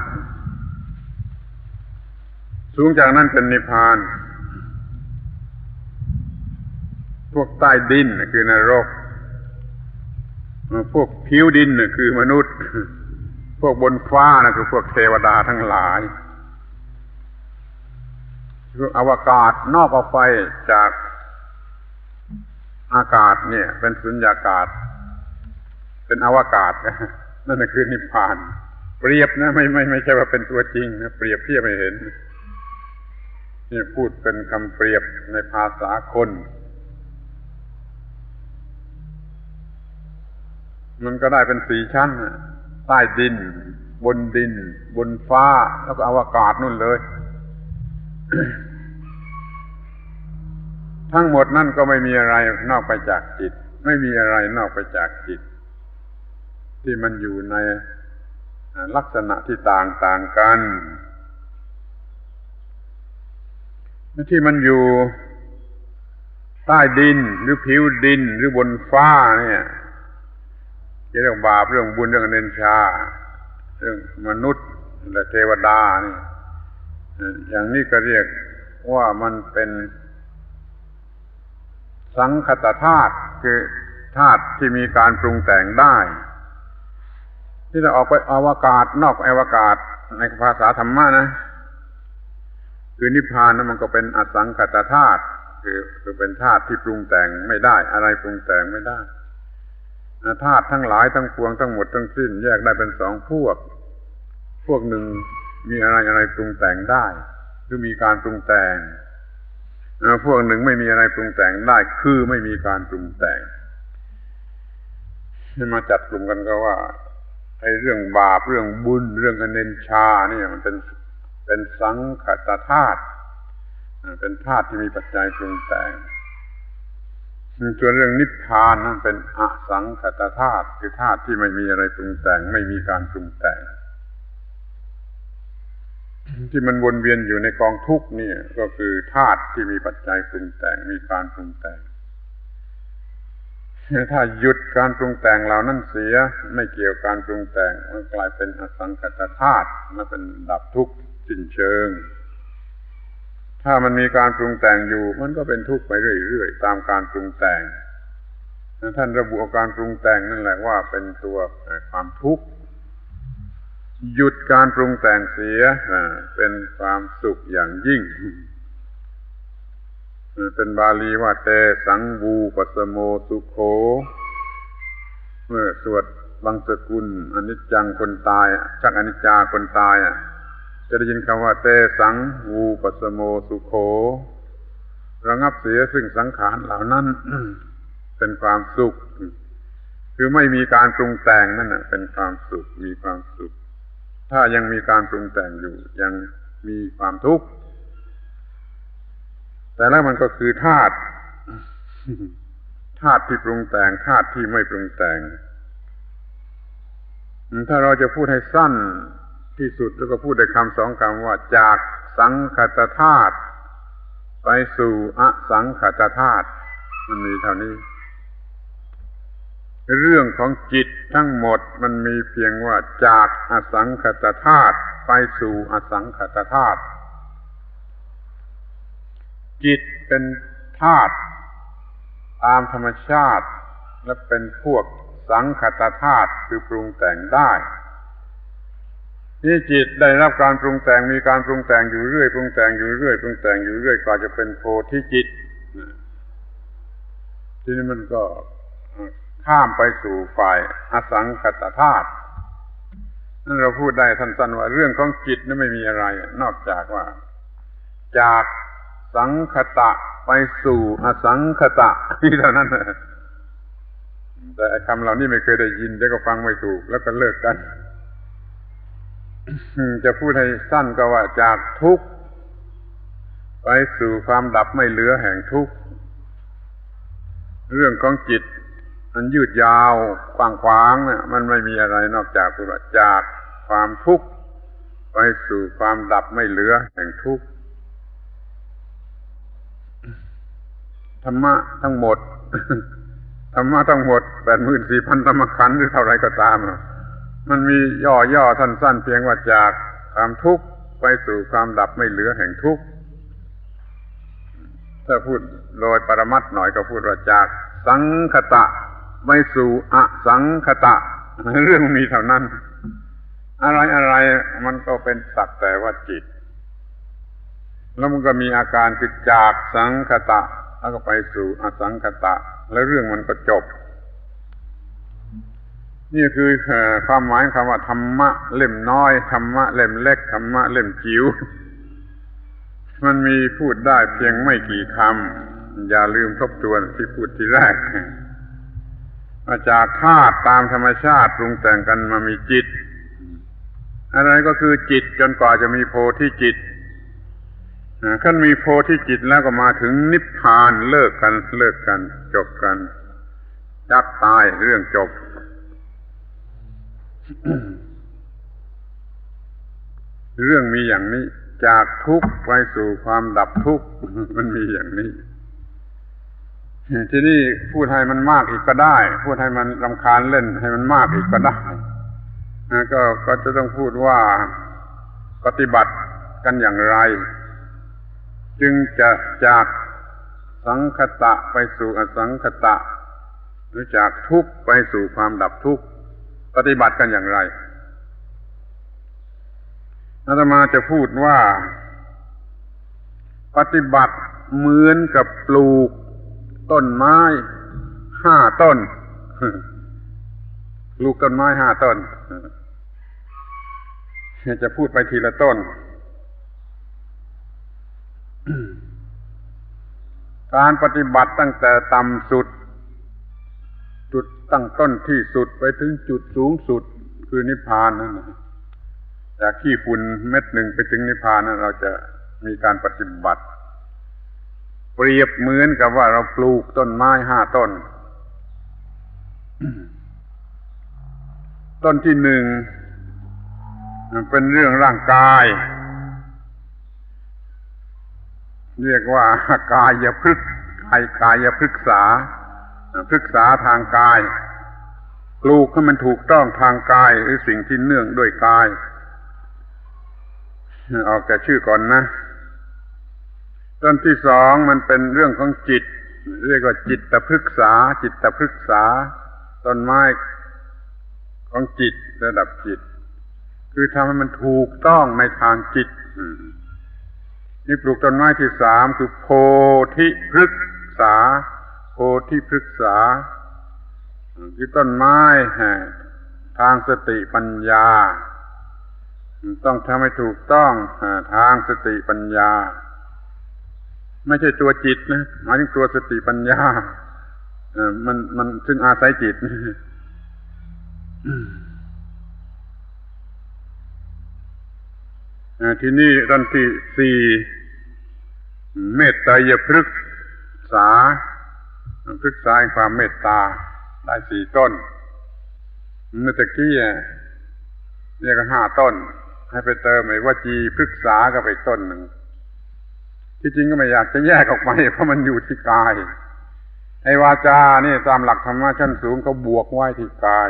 สูงจากนั้นเป็นนิพพานพวกใต้ดินคือนรกพวกผิวดินคือมนุษย์พวกบนฟ้าคือพวกเทวดาทั้งหลายพวกอวกาศนอกออกไปจากอากาศเนี่ยเป็นสุญญากาศเป็นอวกาศนั่นคือนิพพานเปรียบนะไม่ใช่ว่าเป็นตัวจริงนะเปรียบเทียบให้เห็นนี่พูดเป็นคำเปรียบในภาษาคนมันก็ได้เป็น4ชั้นใต้ดินบนดินบนฟ้าแล้วก็อวกาศนู่นเลย ทั้งหมดนั่นก็ไม่มีอะไรนอกไปจากจิตไม่มีอะไรนอกไปจากจิตที่มันอยู่ในลักษณะที่ต่างๆกันที่มันอยู่ใต้ดินหรือผิวดินหรือบนฟ้าเนี่ยเรื่องบาปเรื่องบุญเรื่องอเนนชาเรื่องมนุษย์และเทวดานี่อย่างนี้ก็เรียกว่ามันเป็นสังคตธาตุคือธาตุที่มีการปรุงแต่งได้ที่จะออกไปอวกาศนอกอวกาศในภาษาธรรมะนะคือนิพพานนั้นมันก็เป็นอสังคตธาตุคือเป็นธาตุที่ปรุงแต่งไม่ได้อะไรปรุงแต่งไม่ได้ธาตุทั้งหลายทั้งปวงทั้งหมดทั้งสิ้นแยกได้เป็น2พวกหนึ่งมีอะไรปรุงแต่งได้หรือมีการปรุงแต่งพวกหนึ่งไม่มีอะไรปรุงแต่งได้คือไม่มีการปรุงแต่งให้มาจัดกลุ่มกันก็ว่าไอ้เรื่องบาปเรื่องบุญเรื่องอเนนชาเนี่ยมันเป็นสังคตธาตุเป็นธาตุที่มีปัจจัยปรุงแต่งส่วนเรื่องนิพพานนั่นเป็นอสังคตธาตุคือธาตุที่ไม่มีอะไรปรุงแต่งไม่มีการปรุงแต่งที่มันวนเวียนอยู่ในกองทุกข์นี่ก็คือธาตุที่มีปัจจัยปรุงแต่งมีการปรุงแต่งถ้าหยุดการปรุงแต่งเหล่านั้นเสียไม่เกี่ยวกับการปรุงแต่งมันกลายเป็นอสังคตธาตุมันเป็นดับทุกข์สิ้นเชิงถ้ามันมีการปรุงแต่งอยู่มันก็เป็นทุกข์ไปเรื่อยๆตามการปรุงแต่งท่านระบุอาการปรุงแต่งนั่นแหละว่าเป็นตัวความทุกข์หยุดการปรุงแต่งเสียเป็นความสุขอย่างยิ่งเป็นบาลีว่าเตสังวูปัสสโมสุโขเมื่อสวดบังสกุลอนิจจังคนตายชักอนิจจาคนตายจะได้ยินคำว่าเตสังวูปัสสโมสุโขระงับเสียซึ่งสังขารเหล่านั้น เป็นความสุขคือไม่มีการปรุงแต่งนั่นเป็นความสุขมีความสุขถ้ายังมีการปรุงแต่งอยู่ยังมีความทุกข์แต่แล้วมันก็คือธาตุที่ปรุงแต่งธาตุที่ไม่ปรุงแต่งถ้าเราจะพูดให้สั้นที่สุดแล้วก็พูดได้คำ2 คำว่าจากสังคตธาตุไปสู่อสังคตธาตุมันมีเท่านี้เรื่องของจิตทั้งหมดมันมีเพียงว่าจากอสังคตธาตุไปสู่อสังคตธาตุจิตเป็นธาตุตามธรรมชาติและเป็นพวกสังคตธาตุคือปรุงแต่งได้นี่จิตได้รับการปรุงแต่งมีการปรุงแต่งอยู่เรื่อยปรุงแต่งอยู่เรื่อยปรุงแต่งอยู่เรื่อยกว่าจะเป็นโพธิจิตทีนี้มันก็ข้ามไปสู่ฝ่ายอสังคตธาตุ นั่นเราพูดได้สั้นๆว่าเรื่องของจิตนั้นไม่มีอะไรนอกจากว่าจากสังคตะไปสู่อสังคตะนี่เท่านั้นแต่คำเหล่านี้ไม่เคยได้ยินแล้วก็ฟังไม่ถูกแล้วก็เลิกกันจะพูดให้สั้นก็ว่าจากทุกข์ไปสู่ความดับไม่เหลือแห่งทุกข์เรื่องของจิตอันยืดยาวกว้างขวางเนี่ยมันไม่มีอะไรนอกจากว่าจากความทุกข์ไปสู่ความดับไม่เหลือแห่งทุกข์ธรรมะทั้งหมด ธรรมะทั้งหมด 84,000 ธรรมขันธ์หรือเท่าไรก็ตามมันมีย่อๆสั้นๆเพียงว่าจากความทุกข์ไปสู่ความดับไม่เหลือแห่งทุกข์ถ้าพูดโดยปรมัตถ์หน่อยก็พูดว่าจากสังคตะไปสู่อสังคตะเรื่องมีเท่านั้นอะไรมันก็เป็นสักแต่ว่าจิตแล้วมันก็มีอาการคือจากสังคตะแล้วก็ไปสู่อสังคตะแล้วเรื่องมันก็จบนี่คือความหมายคำว่าธรรมะเล่มน้อยธรรมะเล่มเล็กธรรมะเล่มจิ๋วมันมีพูดได้เพียงไม่กี่คำอย่าลืมทบทวนที่พูดทีแรกมาจากธาตุตามธรรมชาติปรุงแต่งกันมามีจิตอะไรก็คือจิตจนกว่าจะมีโพธิจิตขั้นมีโพธิจิตแล้วก็มาถึงนิพพานเลิกกันจบกันยับตายเรื่องจบ เรื่องมีอย่างนี้จากทุกข์ไปสู่ความดับทุกข์มันมีอย่างนี้ที่นี่พูดให้มันมากอีกก็ได้พูดให้มันรำคาญเล่นให้มันมากอีกก็ได้ก็จะต้องพูดว่าปฏิบัติกันอย่างไรจึงจะจากสังคตะไปสู่อสังคตะหรือจากทุกข์ไปสู่ความดับทุกข์ปฏิบัติกันอย่างไรอาตมาจะพูดว่าปฏิบัติเหมือนกับปลูกต้นไม้5 ต้นปลูกต้นไม้5 ต้นจะพูดไปทีละต้นการปฏิบัติตั้งแต่ต่ำสุดจุดตั้งต้นที่สุดไปถึงจุดสูงสุดคือนิพพานนั่นนะจากขี้ฝุ่นเม็ดหนึ่งไปถึงนิพพานนั้นเราจะมีการปฏิบัติเปรียบเหมือนกับว่าเราปลูกต้นไม้5 ต้น ต้นที่1เป็นเรื่องร่างกายเรียกว่ากายพฤกษ์กายพฤกษาพฤกษาทางกายปลูกให้มันถูกต้องทางกายหรือสิ่งที่เนื่องด้วยกายออกแต่ชื่อก่อนนะต้นที่2มันเป็นเรื่องของจิตเรียกว่าจิตพฤกษาต้นไม้ของจิตระดับจิตคือทำให้มันถูกต้องในทางจิตนี่ปลูกต้นไม้ที่3คือโพธิพฤกษาคือต้นไม้ทางสติปัญญาต้องทำให้ถูกต้องทางสติปัญญาไม่ใช่ตัวจิตนะหมายถึงตัวสติปัญญามันซึ่งอาศัยจิตที่นี่ต้นที่4เมตตายพฤกษาแห่งความเมตตาได้4 ต้นเมื่อตะกี้เรียก5 ต้นให้ไปเติมไอ้วจีพฤกษาก็ไปต้นหนึ่งที่จริงก็ไม่อยากจะแยกออกไปเพราะมันอยู่ที่กายไอ้วาจานี่ตามหลักธรรมะชั้นสูงเขาบวกไว้ที่กาย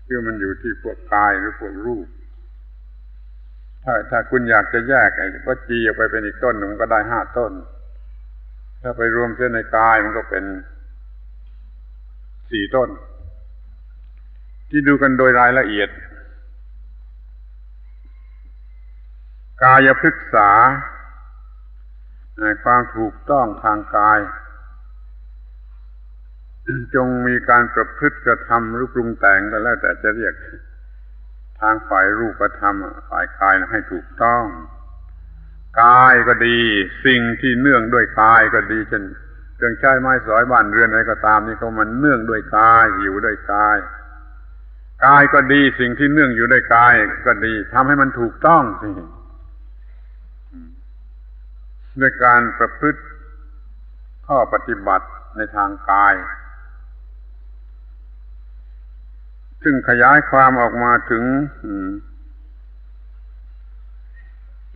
คือมันอยู่ที่พวกกายหรือพวกรูปถ้าคุณอยากจะแยกไอ้วจีออกไปเป็นอีกต้นหนึ่งก็ได้5 ต้นถ้าไปรวมเส้นในกายมันก็เป็น4 ต้นที่ดูกันโดยรายละเอียดกายพฤกษาความถูกต้องทางกายจงมีการประพฤติกระทำหรือปรุงแต่งก็แล้วแต่จะเรียกท ทางฝ่ายรูปธรรมฝ่ายกายให้ถูกต้องกายก็ดีสิ่งที่เนื่องด้วยกายก็ดีเช่นเครื่องใช้ไม้สอยบ้านเรือนอะไรก็ตามนี่เขามันเนื่องด้วยกายอยู่ด้วยกายกายก็ดีสิ่งที่เนื่องอยู่ด้วยกายก็ดีทำให้มันถูกต้องสิด้วยการประพฤติข้อปฏิบัติในทางกายซึ่งขยายความออกมาถึง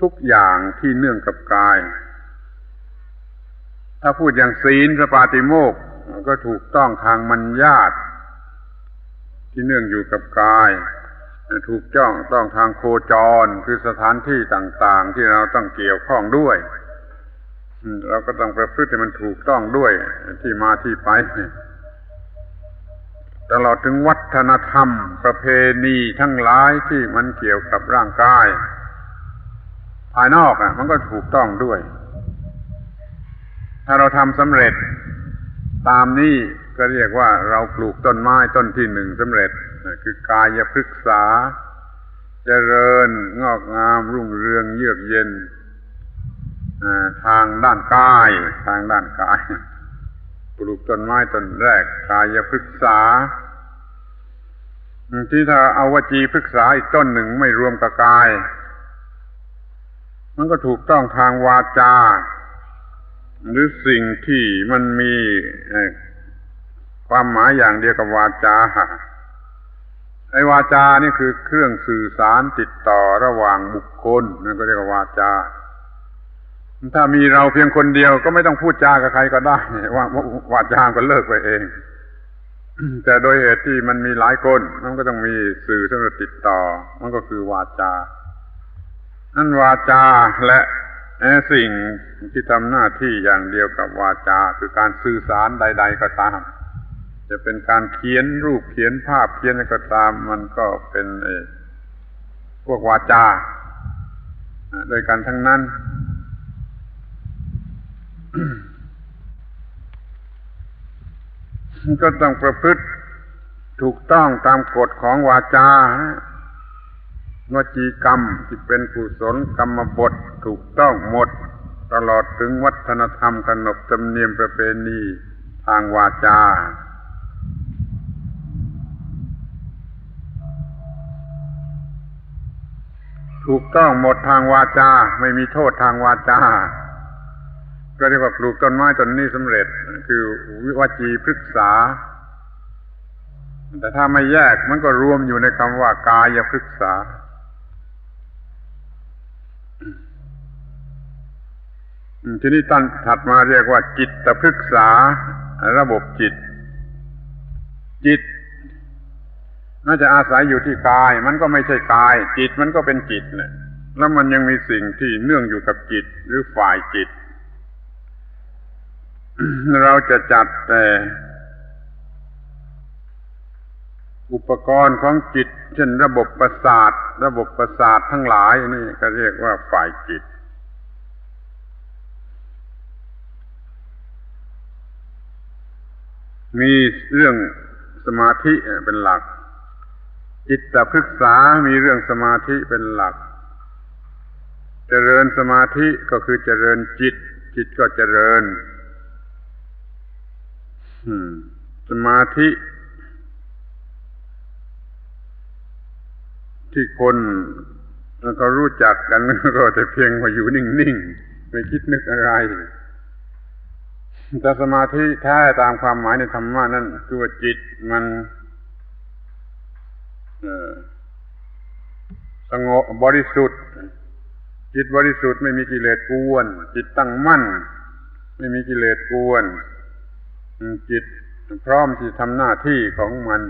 ทุกอย่างที่เนื่องกับกายถ้าพูดอย่างศีลพระปาติโมกข์ก็ถูกต้องทางมัญญาตที่เนื่องอยู่กับกายถูกต้องทางโคจรคือสถานที่ต่างๆที่เราต้องเกี่ยวข้องด้วยเราก็ต้องประพฤติให้มันถูกต้องด้วยที่มาที่ไปตลอดถึงวัฒนธรรมประเพณีทั้งหลายที่มันเกี่ยวกับร่างกายภายนอกมันก็ถูกต้องด้วยถ้าเราทำสำเร็จตามนี้ก็เรียกว่าเราปลูกต้นไม้ต้นที่หนึ่งสำเร็จคือกายพฤกษาเจริญงอกงามรุ่งเรืองเยือกเย็นทางด้านกายปลูกต้นไม้ต้นแรกกายพฤกษาที่ถ้าเอาวจีพฤกษาอีกต้นหนึ่งไม่รวมกับกายมันก็ถูกต้องทางวาจาหรือสิ่งที่มันมีความหมายอย่างเดียวกับวาจาไอ้วาจานี่คือเครื่องสื่อสารติดต่อระหว่างบุคคลนั่นก็เรียกว่าวาจาถ้ามีเราเพียงคนเดียวก็ไม่ต้องพูดจากับใครก็ได้วาจาก็เลิกไปเองแต่โดยเหตุที่มันมีหลายคนมันก็ต้องมีสื่อสำหรับติดต่อมันก็คือวาจานั่นวาจาและสิ่งที่ทำหน้าที่อย่างเดียวกับวาจาคือการสื่อสารใดๆก็ตามจะเป็นการเขียนรูปเขียนภาพเขียนอะไรก็ตามมันก็เป็นพวกวาจาโดยกันทั้งนั้นก็ต้องประพฤติถูกต้องตามกฎของวาจาวจีกรรมที่เป็นกุศลกรรมบทถูกต้องหมดตลอดถึงวัฒนธรรมขนบธรรมเนียมประเพณีทางวาจาถูกต้องหมดทางวาจาไม่มีโทษทางวาจาก็เรียกว่าปลูกต้นไม้ต้นนี้สำเร็จคือวจีพฤกษาแต่ถ้าไม่แยกมันก็รวมอยู่ในคำว่ากายพฤกษาทีนี้ตั้งถัดมาเรียกว่าจิตพฤกษาระบบจิตน่าจะอาศัยอยู่ที่กายมันก็ไม่ใช่กายจิตมันก็เป็นจิตเนี่ยแล้วมันยังมีสิ่งที่เนื่องอยู่กับจิตหรือฝ่ายจิตเราจะจัดแต่อุปกรณ์ของจิตเช่นระบบประสาททั้งหลายนี่ก็เรียกว่าฝ่ายจิตมีเรื่องสมาธิเป็นหลักจิตพฤกษามีเรื่องสมาธิเป็นหลักเจริญสมาธิก็คือเจริญจิตก็เจริญสมาธิที่คนเขารู้จักกันก็จะเพียงว่าอยู่นิ่งๆไม่คิดนึกอะไรแต่สมาธิแท้ตามความหมายในธรรมะนั้นคือว่าจิตมันสงบบริสุทธิ์จิตบริสุทธิ์ไม่มีกิเลสกวนจิตตั้งมั่นไม่มีกิเลสกวนจิตพร้อมที่ทำหน้าที่ของมัน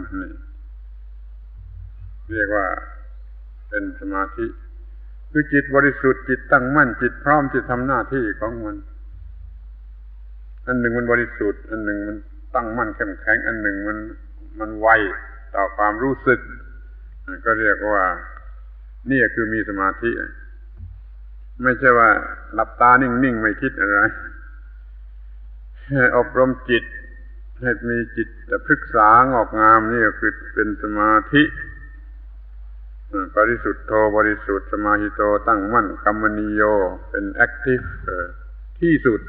เรียกว่าเป็นสมาธิคือจิตบริสุทธิ์จิตตั้งมั่นจิตพร้อมที่ทำหน้าที่ของมันอันหนึ่งมันบริสุทธิ์อันหนึ่งมันตั้งมั่นเข้มแข็งอันหนึ่งมันไวต่อความรู้สึกก็เรียกว่านี่คือมีสมาธิไม่ใช่ว่าหลับตานิ่งๆไม่คิดอะไรอบรมจิตให้มีจิตพฤกษางอกงามนี่ก็คือเป็นสมาธิ ปริสุทธโธบริสุทธิ์สมาหิโตตั้งมั่นกัมมณีโยเป็นแอคทีฟที่สุด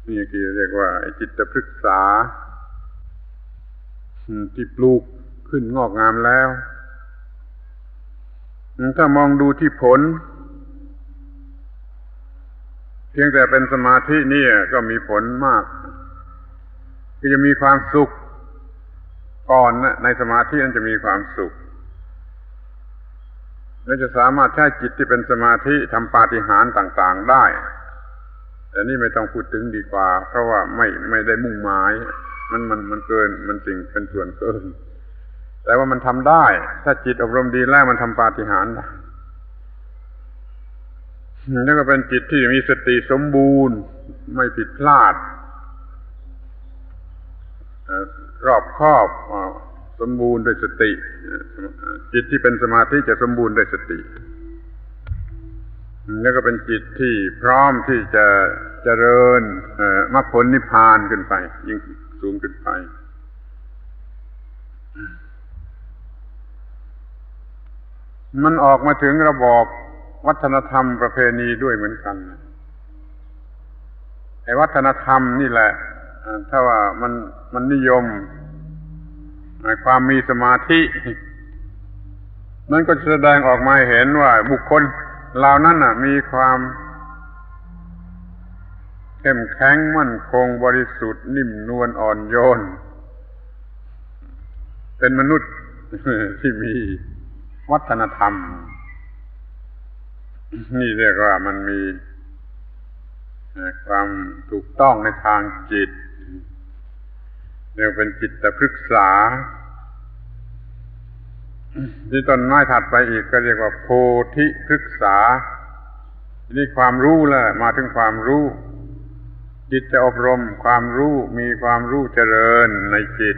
นี่คือเรียกว่าจิตพฤกษาที่ปลูกขึ้นงอกงามแล้วถ้ามองดูที่ผลเพียงแต่เป็นสมาธินี่ก็มีผลมากคือจะมีความสุขก่อนนะในสมาธินั้นจะมีความสุขและจะสามารถใช้จิตที่เป็นสมาธิทำปาฏิหาริย์ต่างๆได้แต่นี่ไม่ต้องพูดถึงดีกว่าเพราะว่าไม่ได้มุ่งหมายมันเกินมันสิ่งเป็นส่วนเกินแต่ว่ามันทำได้ถ้าจิตอบรมดีแล้วมันทำปาฏิหาริย์ได้แล้วก็เป็นจิตที่มีสติสมบูรณ์ไม่ผิดพลาดรอบคอบสมบูรณ์ด้วยสติจิตที่เป็นสมาธิจะสมบูรณ์ด้วยสติแล้วก็เป็นจิตที่พร้อมที่จะเจริญมรรคผลนิพพานขึ้นไปยิ่งสูงขึ้นไปมันออกมาถึงระบอบวัฒนธรรมประเพณีด้วยเหมือนกันไอ้วัฒนธรรมนี่แหละถ้าว่ามันนิยมความมีสมาธิมันก็แสดงออกมาเห็นว่าบุคคลเหล่านั้นมีความเข้มแข็งมั่นคงบริสุทธิ์นิ่มนวลอ่อนโยนเป็นมนุษย์ที่มีวัฒนธรรมนี่เรียกว่ามันมีความถูกต้องในทางจิตเรียกเป็นจิตพฤกษาที่ต้นไม้ถัดไปอีกก็เรียกว่าโพธิพฤกษานี่ความรู้แล้วมาถึงความรู้จิตจะอบรมความรู้มีความรู้เจริญในจิต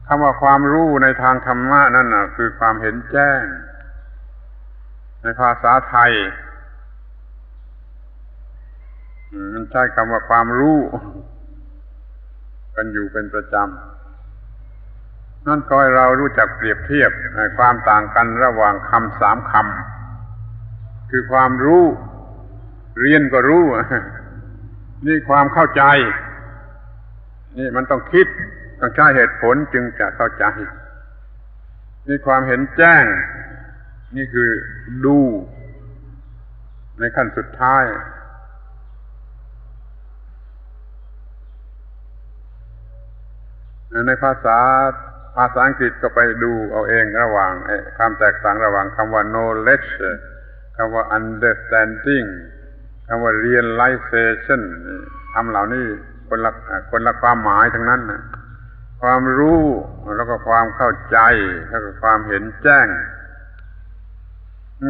คำว่าความรู้ในทางธรรมะนั่นน่ะคือความเห็นแจ้งในภาษาไทยมันใช้คำว่าความรู้กันอยู่เป็นประจำนั่นก็ให้เรารู้จักเปรียบเทียบความต่างกันระหว่างคำ3 คำคือความรู้เรียนก็รู้นี่ความเข้าใจนี่มันต้องคิดต้องใช้เหตุผลจึงจะเข้าใจนี่ความเห็นแจ้งนี่คือดูในขั้นสุดท้ายในภาษาอังกฤษก็ไปดูเอาเองระหว่างความแตกต่างระหว่างคำว่า knowledge คำว่า understanding คำว่า realization คำเหล่านี้คนละความหมายทั้งนั้นนะความรู้แล้วก็ความเข้าใจแล้วก็ความเห็นแจ้ง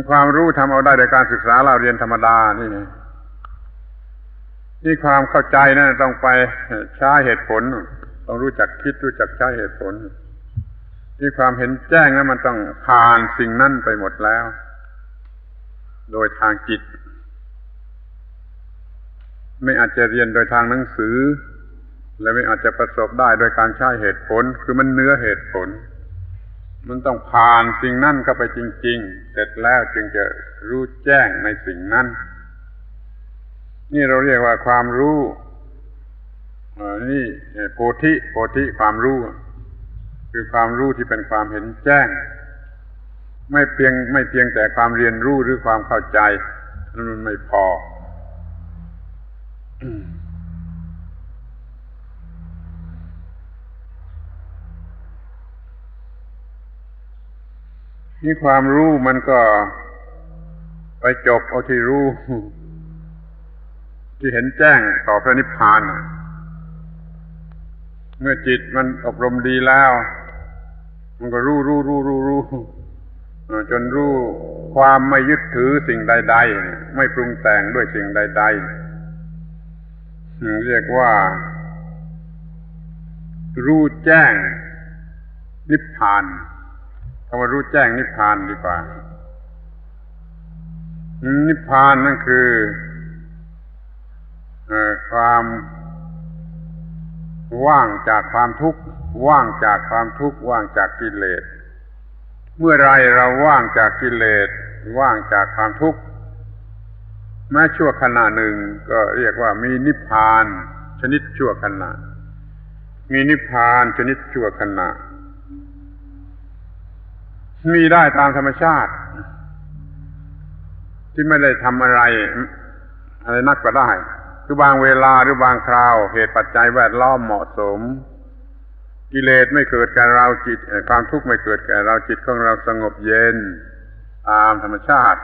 ความรู้ทำเอาได้โดยการศึกษาเราเรียนธรรมดานี่ความเข้าใจนั่นต้องไปใช้เหตุผลต้องรู้จักคิดรู้จักใช้เหตุผลที่ความเห็นแจ้งนั้นมันต้องผ่านสิ่งนั้นไปหมดแล้วโดยทางจิตไม่อาจจะเรียนโดยทางหนังสือและไม่อาจจะประสบได้โดยการใช้เหตุผลคือมันเหนือเหตุผลมันต้องผ่านสิ่งนั้นเข้าไปจริงๆเสร็จแล้วจึงจะรู้แจ้งในสิ่งนั้นนี่เราเรียกว่าความรู้นี่โพธิความรู้คือความรู้ที่เป็นความเห็นแจ้งไม่เพียงแต่ความเรียนรู้หรือความเข้าใจนั้นมันไม่พอนี่ความรู้มันก็ไปจบเอาที่รู้ที่เห็นแจ้งต่อพระนิพพานเมื่อจิตมันอบรมดีแล้วมันก็รู้จนรู้ความไม่ยึดถือสิ่งใดๆไม่ปรุงแต่งด้วยสิ่งใดๆเรียกว่ารู้แจ้งนิพพานคำว่ารู้แจ้งนิพพานดีกว่านิพพานนั่นคือความ ว่างจากความทุกข์ว่างจากความทุกข์ว่างจากกิเลสเมื่อไรเราว่างจากกิเลสว่างจากความทุกข์แม้ชั่วขณะหนึ่งก็เรียกว่ามีนิพพานชนิดชั่วขณะมีนิพพานชนิดชั่วขณะมีได้ตามธรรมชาติที่ไม่ได้ทำอะไรนักก็ได้คือบางเวลาหรือบางคราวเหตุปัจจัยแวดล้อมเหมาะสมกิเลสไม่เกิดแก่เราจิตความทุกข์ไม่เกิดแก่เราจิตของเราสงบเย็นตามธรรมชาติ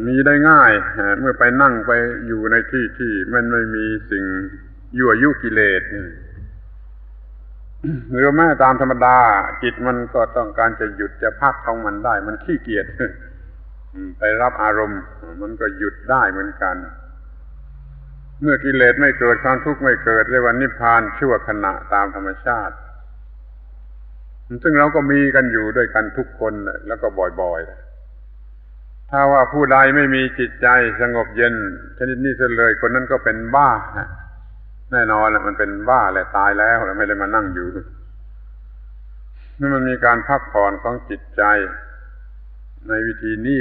มีได้ง่ายเมื่อไปนั่งไปอยู่ในที่ที่มันไม่มีสิ่งยั่วยุกิเลสหรือแม้ตามธรรมดาจิตมันก็ต้องการจะหยุดจะพักของมันได้มันขี้เกียจไปรับอารมณ์มันก็หยุดได้เหมือนกันเมื่อกิเลสไม่เกิดความทุกข์ไม่เกิดเรียกว่านิพพานชั่วขณะตามธรรมชาติซึ่งเราก็มีกันอยู่ด้วยกันทุกคนแล้วก็บ่อยๆถ้าว่าผู้ใดไม่มีจิตใจสงบเย็นชนิดนี้เสียเลยคนนั้นก็เป็นบ้าแน่นอนแหละมันเป็นบ้าแหละตายแล้วแล้วไม่ได้มานั่งอยู่นี่มันมีการพักผ่อนของจิตใจในวิธีนี้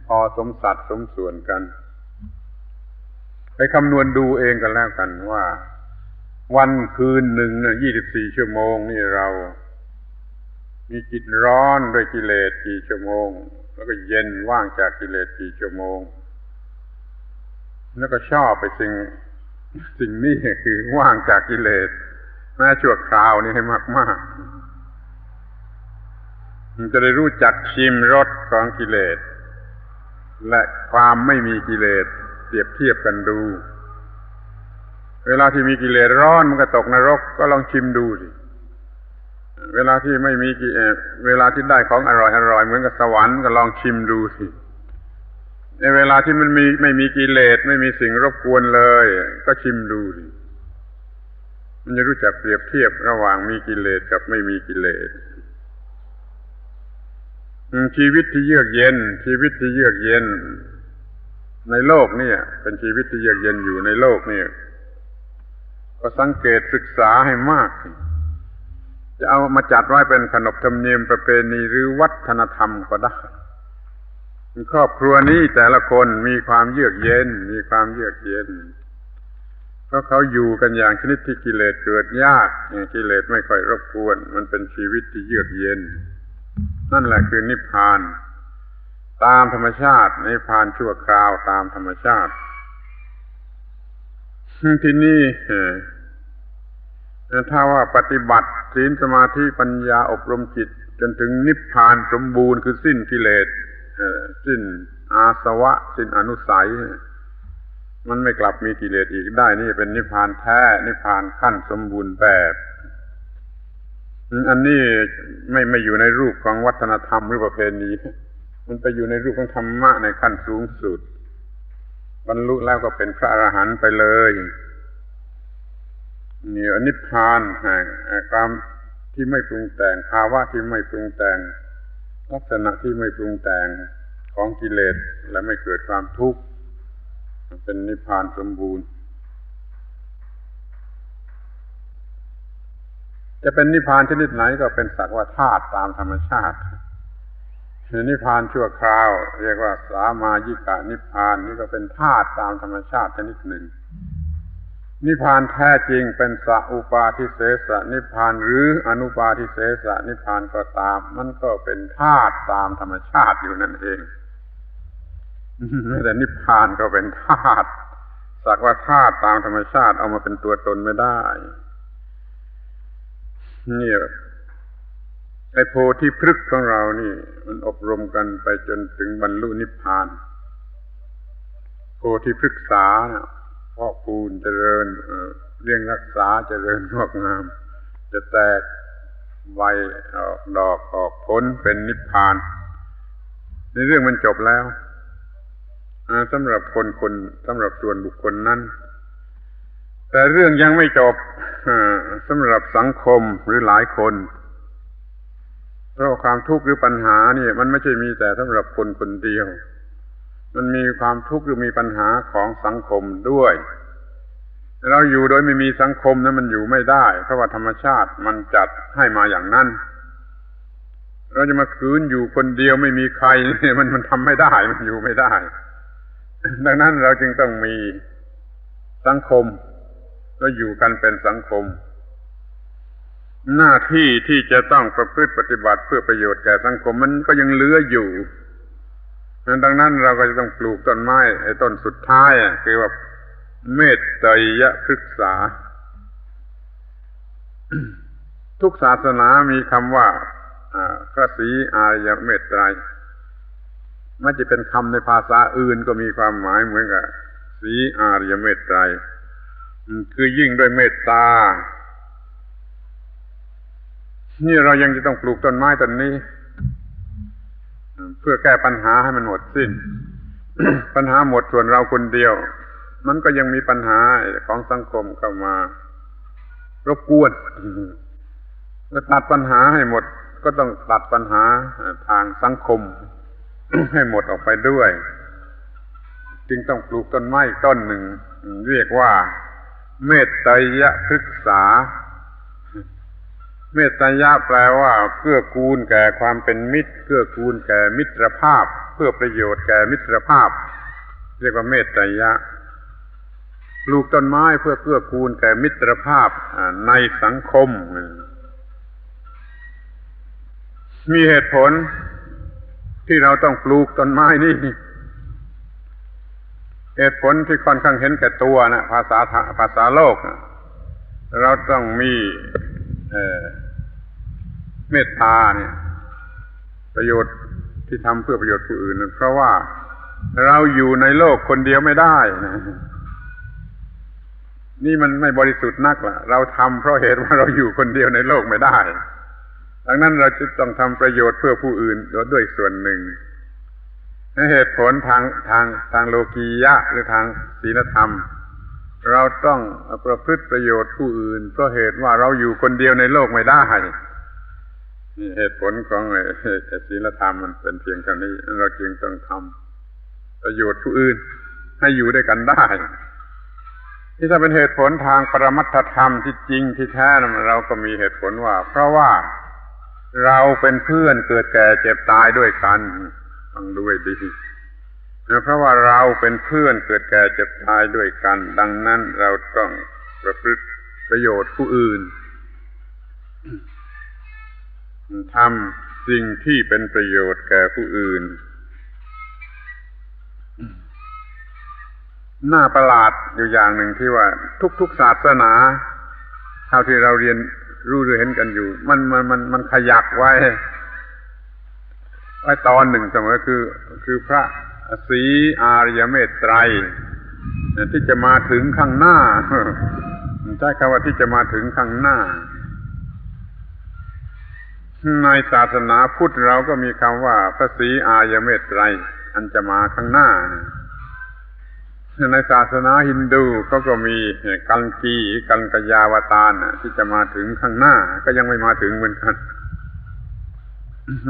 พอสมสัดสมส่วนกันไปคำนวณดูเองกันแล้วกันว่าวันคืนหนึ่ง24 ชั่วโมงนี่เรามีจิตร้อนด้วยกิเลสกี่ชั่วโมงแล้วก็เย็นว่างจากกิเลสกี่ชั่วโมงแล้วก็ชอบไปสิ่งนี้คือว่างจากกิเลสแม้ชั่วคราวนี่ให้มากๆมันจะได้รู้จักชิมรสของกิเลสและความไม่มีกิเลสเปรียบเทียบกันดูเวลาที่มีกิเลสร้อนมันก็ตกนรกก็ลองชิมดูสิเวลาที่ไม่มีเวลาที่ได้ของอร่อยเหมือนกับสวรรค์ก็ลองชิมดูสิในเวลาที่มันไม่มีกิเลสไม่มีสิ่งรบกวนเลยก็ชิมดูสิมันจะรู้จักเปรียบเทียบระหว่างมีกิเลสกับไม่มีกิเลสชีวิตที่เยือกเย็นชีวิตที่เยือกเย็นในโลกนี่เป็นชีวิตที่เยือกเย็นอยู่ในโลกนี่ก็สังเกตศึกษาให้มากจะเอามาจัดไว้เป็นขนบธรรมเนียมประเพณีหรือวัฒนธรรมก็ได้ครอบครัวนี้แต่ละคนมีความเยือกเย็นมีความเยือกเย็นเพราะเขาอยู่กันอย่างชนิดที่กิเลสเกิดยากกิเลสไม่ค่อยรบกวนมันเป็นชีวิตที่เยือกเย็นนั่นแหละคือนิพพานตามธรรมชาตินิพพานชั่วคราวตามธรรมชาติที่นี่ถ้าว่าปฏิบัติศีลสมาธิปัญญาอบรมจิตจนถึงนิพพานสมบูรณ์คือสิ้นกิเลสสิ้นอาสวะสิ้นอนุสัยมันไม่กลับมีกิเลสอีกได้นี่เป็นนิพพานแท้นิพพานขั้นสมบูรณ์แบบอันนี้ไม่อยู่ในรูปของวัฒนธรรมหรือประเพณีมันไปอยู่ในรูปของธรรมะในขั้นสูงสุดบรรลุแล้วก็เป็นพระอรหันต์ไปเลยนี่นิพพานแห่งความที่ไม่ปรุงแต่งภาวะที่ไม่ปรุงแต่งลักษณะที่ไม่ปรุงแต่งของกิเลสและไม่เกิดความทุกข์เป็นนิพพานสมบูรณ์จะเป็นนิพพานชนิดไหนก็เป็นสักว่าธาตุตามธรรมชาตินิพพานชั่วคราวเรียกว่าสามายิกะนิพพานนี่ก็เป็นธาตุตามธรรมชาติชนิดหนึ่งนิพพานแท้จริงเป็นสัอุปาทิเสสนิพพานหรืออนุปาทิเสสนิพพานก็ตามมันก็เป็นธาตุตามธรรมชาติอยู่นั่นเองแต่นิพพานก็เป็นธาตุสักว่าธาตุตามธรรมชาติเอามาเป็นตัวตนไม่ได้นี่ไอ้โพธิพฤกษ์ของเรานี่มันอบรมกันไปจนถึงบรรลุนิพพานโพธิพฤกษาพอกพูนเจริญเลี้ยงรักษาเจริญงอกงามจะแตกใบออกดอกออกผลเป็นนิพพานในเรื่องมันจบแล้วสำหรับคนสำหรับส่วนบุคคลนั้นแต่เรื่องยังไม่จบสำหรับสังคมหรือหลายคนเพราะความทุกข์หรือปัญหานี่มันไม่ใช่มีแต่สำหรับคนคนเดียวมันมีความทุกข์หรือมีปัญหาของสังคมด้วย เราอยู่โดยไม่มีสังคมนั้นมันอยู่ไม่ได้เพราะว่าธรรมชาติมันจัดให้มาอย่างนั้นเราจะมาคืนอยู่คนเดียวไม่มีใครมันทำไม่ได้มันอยู่ไม่ได้ดังนั้นเราจึงต้องมีสังคมแล้วอยู่กันเป็นสังคมหน้าที่ที่จะต้องประพฤติปฏิบัติเพื่อประโยชน์แก่สังคมมันก็ยังเหลืออยู่ดังนั้นเราก็จะต้องปลูกต้นไม้ไอ้ต้นสุดท้ายคือว่าเมตไตรยพฤกษาทุกศาสนามีคำว่าพระศรีอริยเมตไตรไม่จะเป็นคำในภาษาอื่นก็มีความหมายเหมือนกับศรีอริยเมตไตรคือยิ่งด้วยเมตตานี่เรายังจะต้องปลูกต้นไม้ต้นนี้เพื่อแก้ปัญหาให้มันหมดสิ้น ปัญหาหมดส่วนเราคนเดียวมันก็ยังมีปัญหาของสังคมเข้ามารบกวนเมื่อตัดปัญหาให้หมดก็ต้องตัดปัญหาทางสังคม ให้หมดออกไปด้วยจึงต้องปลูกต้นไม้ต้นหนึ่งเรียกว่าเมตไตรยพฤกษาเมตไตรยะแปลว่าเกื้อกูลแก่ความเป็นมิตรเกื้อกูลแก่มิตรภาพเพื่อประโยชน์แก่มิตรภาพเรียกว่าเมตไตรยะปลูกต้นไม้เพื่อเกื้อกูลแก่มิตรภาพในสังคมมีเหตุผลที่เราต้องปลูกต้นไม้นี่เหตุผลที่ค่อนข้างเห็นแก่ตัวนะภาษาโลกเราต้องมีเมตตาเนี่ยประโยชน์ที่ทำเพื่อประโยชน์ผู้อื่นเพราะว่าเราอยู่ในโลกคนเดียวไม่ได้นะนี่มันไม่บริสุทธิ์นักล่ะเราทำเพราะเหตุว่าเราอยู่คนเดียวในโลกไม่ได้ดังนั้นเราจะต้องทำประโยชน์เพื่อผู้อื่นด้วยส่วนหนึ่งเหตุผลทางโลกียะหรือทางศีลธรรมเราต้องประพฤติประโยชน์ผู้อื่นเพราะเหตุว่าเราอยู่คนเดียวในโลกไม่ได้นี่เหตุผลของศีลธรรมมันเป็นเพียงเท่านี้เราจึงต้องทำประโยชน์ผู้อื่นให้อยู่ด้วยกันได้ที่ถ้าเป็นเหตุผลทางปรมัตถธรรมที่จริงที่แท้เราก็มีเหตุผลว่าเพราะว่าเราเป็นเพื่อนเกิดแก่เจ็บตายด้วยกันฟังด้วยดีเพราะว่าเราเป็นเพื่อนเกิดแก่เจ็บตายด้วยกันดังนั้นเราต้องประพฤติประโยชน์ผู้อื่นทำสิ่งที่เป็นประโยชน์แก่ผู้อื่นน่าประหลาดอยู่อย่างหนึ่งที่ว่าทุกศาสนาเท่าที่เราเรียนรู้หรือเห็นกันอยู่มันขยักไว้ตอนหนึ่งเสมอคือพระศรีอริยเมตไตรที่จะมาถึงข้างหน้าใช้คำว่าที่จะมาถึงข้างหน้าในศาสนาพุทธเราก็มีคำว่าพระศรีอริยเมตไตรอันจะมาข้างหน้าในศาสนาฮินดูเขาก็มีกัลกีกัลกยาวตารที่จะมาถึงข้างหน้าก็ยังไม่มาถึงเหมือนกัน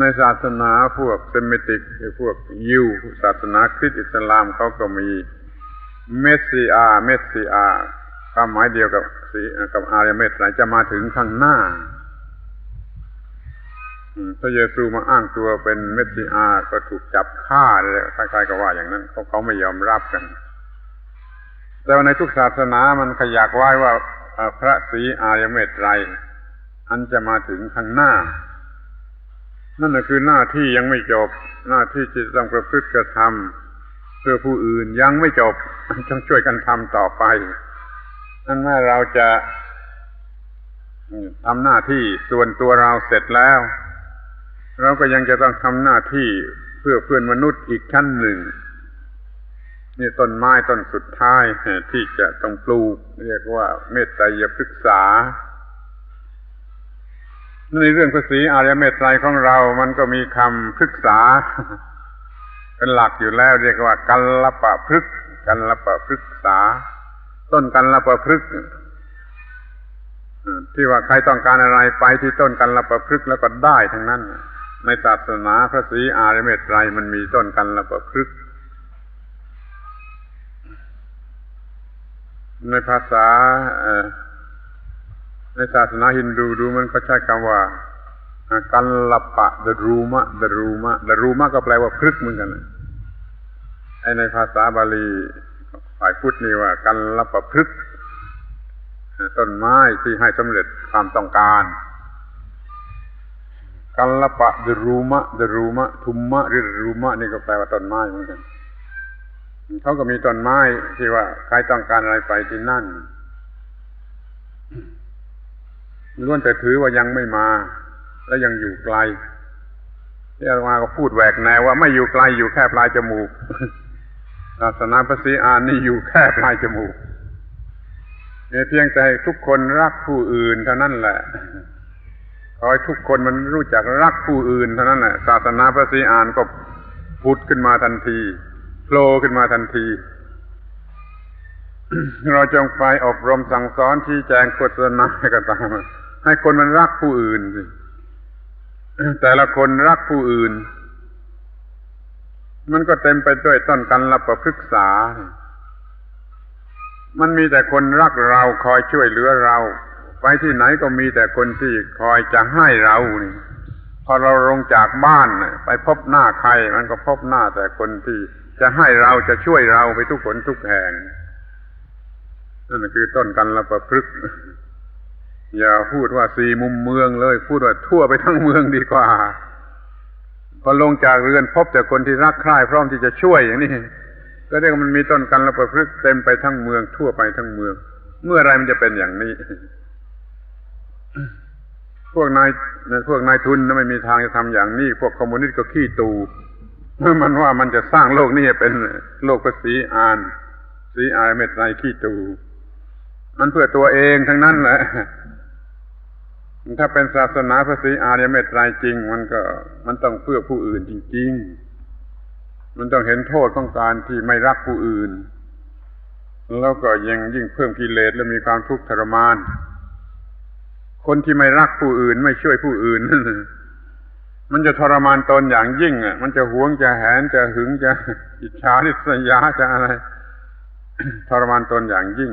ในศาสนาพวกเซมิติกพวกยิวศาสนาคริสต์อิสลามเขาก็มีเมสซิอาความหมายเดียวกับอริยเมตไตรจะมาถึงข้างหน้าพระเยซูมาอ้างตัวเป็นเมสซิอาก็ถูกจับฆ่าเลยคล้ายๆกับว่าอย่างนั้นเขาไม่ยอมรับกันแต่ว่าในทุกศาสนามันขยักไว้ว่าพระศรีอริยเมตไตรอันจะมาถึงข้างหน้านั่นคือหน้าที่ยังไม่จบหน้าที่ที่ต้องประพฤติกระทำเพื่อผู้อื่นยังไม่จบต้องช่วยกันทำต่อไปนั่นว่าเราจะทำหน้าที่ส่วนตัวเราเสร็จแล้วเราก็ยังจะต้องทำหน้าที่เพื่อเพื่อนมนุษย์อีกชั้นหนึ่งนี่ต้นไม้ต้นสุดท้ายที่จะต้องปลูกเรียกว่าเมตไตรยพฤกษาในเรื่องพระศรีอริยเมตไตรของเรามันก็มีคำพฤกษาเป็นหลักอยู่แล้วเรียกว่ากัลปะพฤกษาต้นกัลปะพฤกษ์ที่ว่าใครต้องการอะไรไปที่ต้นกัลปะพฤกษ์แล้วก็ได้ทั้งนั้นในศาสนาพระศรีอริยเมตไตรมันมีต้นกัลปะพฤกษ์ ในภาษาในศาสนาฮินดูมันก็ใช้คำว่ากัลลปะดรูมะก็แปลว่าพฤกษ์เหมือนกันในภาษาบาลีฝ่ายพุทธนี่ว่ากัลลปะพฤกษ์ต้นไม้ที่ให้สำเร็จความต้องการกัลลปะดรูมะทุมมะหรือรูมะนี่ก็แปลว่าต้นไม้เหมือนกันเขาก็มีต้นไม้ที่ว่าใครต้องการอะไรไปที่นั่นล้วนแต่ถือว่ายังไม่มาและยังอยู่ไกลที่อาตมาก็พูดแหวกแนวว่าไม่อยู่ไกลอยู่แค่ปลายจมูกศาสนาพระศรีอานนี่อยู่แค่ปลายจมูกเพียงแต่ทุกคนรักผู้อื่นเท่านั้นแหละขอให้ทุกคนมันรู้จักรักผู้อื่นเท่านั้นแหละศาสนาพระศรีอานก็พุทธขึ้นมาทันทีโผล่ขึ้นมาทันที เราจงไปอบรมสั่งสอนชี้แจงโฆษณาก็ตามให้คนมันรักผู้อื่นสิแต่ละคนรักผู้อื่นมันก็เต็มไปด้วยต้นกัลลปะพฤกษามันมีแต่คนรักเราคอยช่วยเหลือเราไปที่ไหนก็มีแต่คนที่คอยจะให้เรานี่พอเราลงจากบ้านไปพบหน้าใครมันก็พบหน้าแต่คนที่จะให้เราจะช่วยเราไปทุกคนทุกแห่งนั่นคือต้นกัลลปะพฤกษ์อย่าพูดว่าสี่มุมเมืองเลยพูดว่าทั่วไปทั้งเมืองดีกว่าพอลงจากเรือนพบแต่คนที่รักใคร่พร้อมที่จะช่วยอย่างนี้ก็เรียกว่ามันมีต้นกัลปะพฤกษ์เต็มไปทั้งเมืองทั่วไปทั้งเมืองเมื่อไรมันจะเป็นอย่างนี้พวกนายทุนไม่มีทางจะทำอย่างนี้พวกคอมมิวนิสต์ก็ขี้ตูมันว่ามันจะสร้างโลกนี้เป็นโลกภาษีอานสีอานเม็ดไรขี้ตูมันเพื่อตัวเองทั้งนั้นแหละถ้าเป็นศาสนาพระศรีอริยเมตไตรจริงมันต้องเพื่อผู้อื่นจริงๆมันต้องเห็นโทษของการที่ไม่รักผู้อื่นแล้วก็ยิ่งเพิ่มกิเลสและมีความทุกข์ทรมานคนที่ไม่รักผู้อื่นไม่ช่วยผู้อื่นมันจะทรมานตนอย่างยิ่งมันจะหวงจะแหนจะหึงจะอิจฉาริษยาจะอะไรทรมานตนอย่างยิ่ง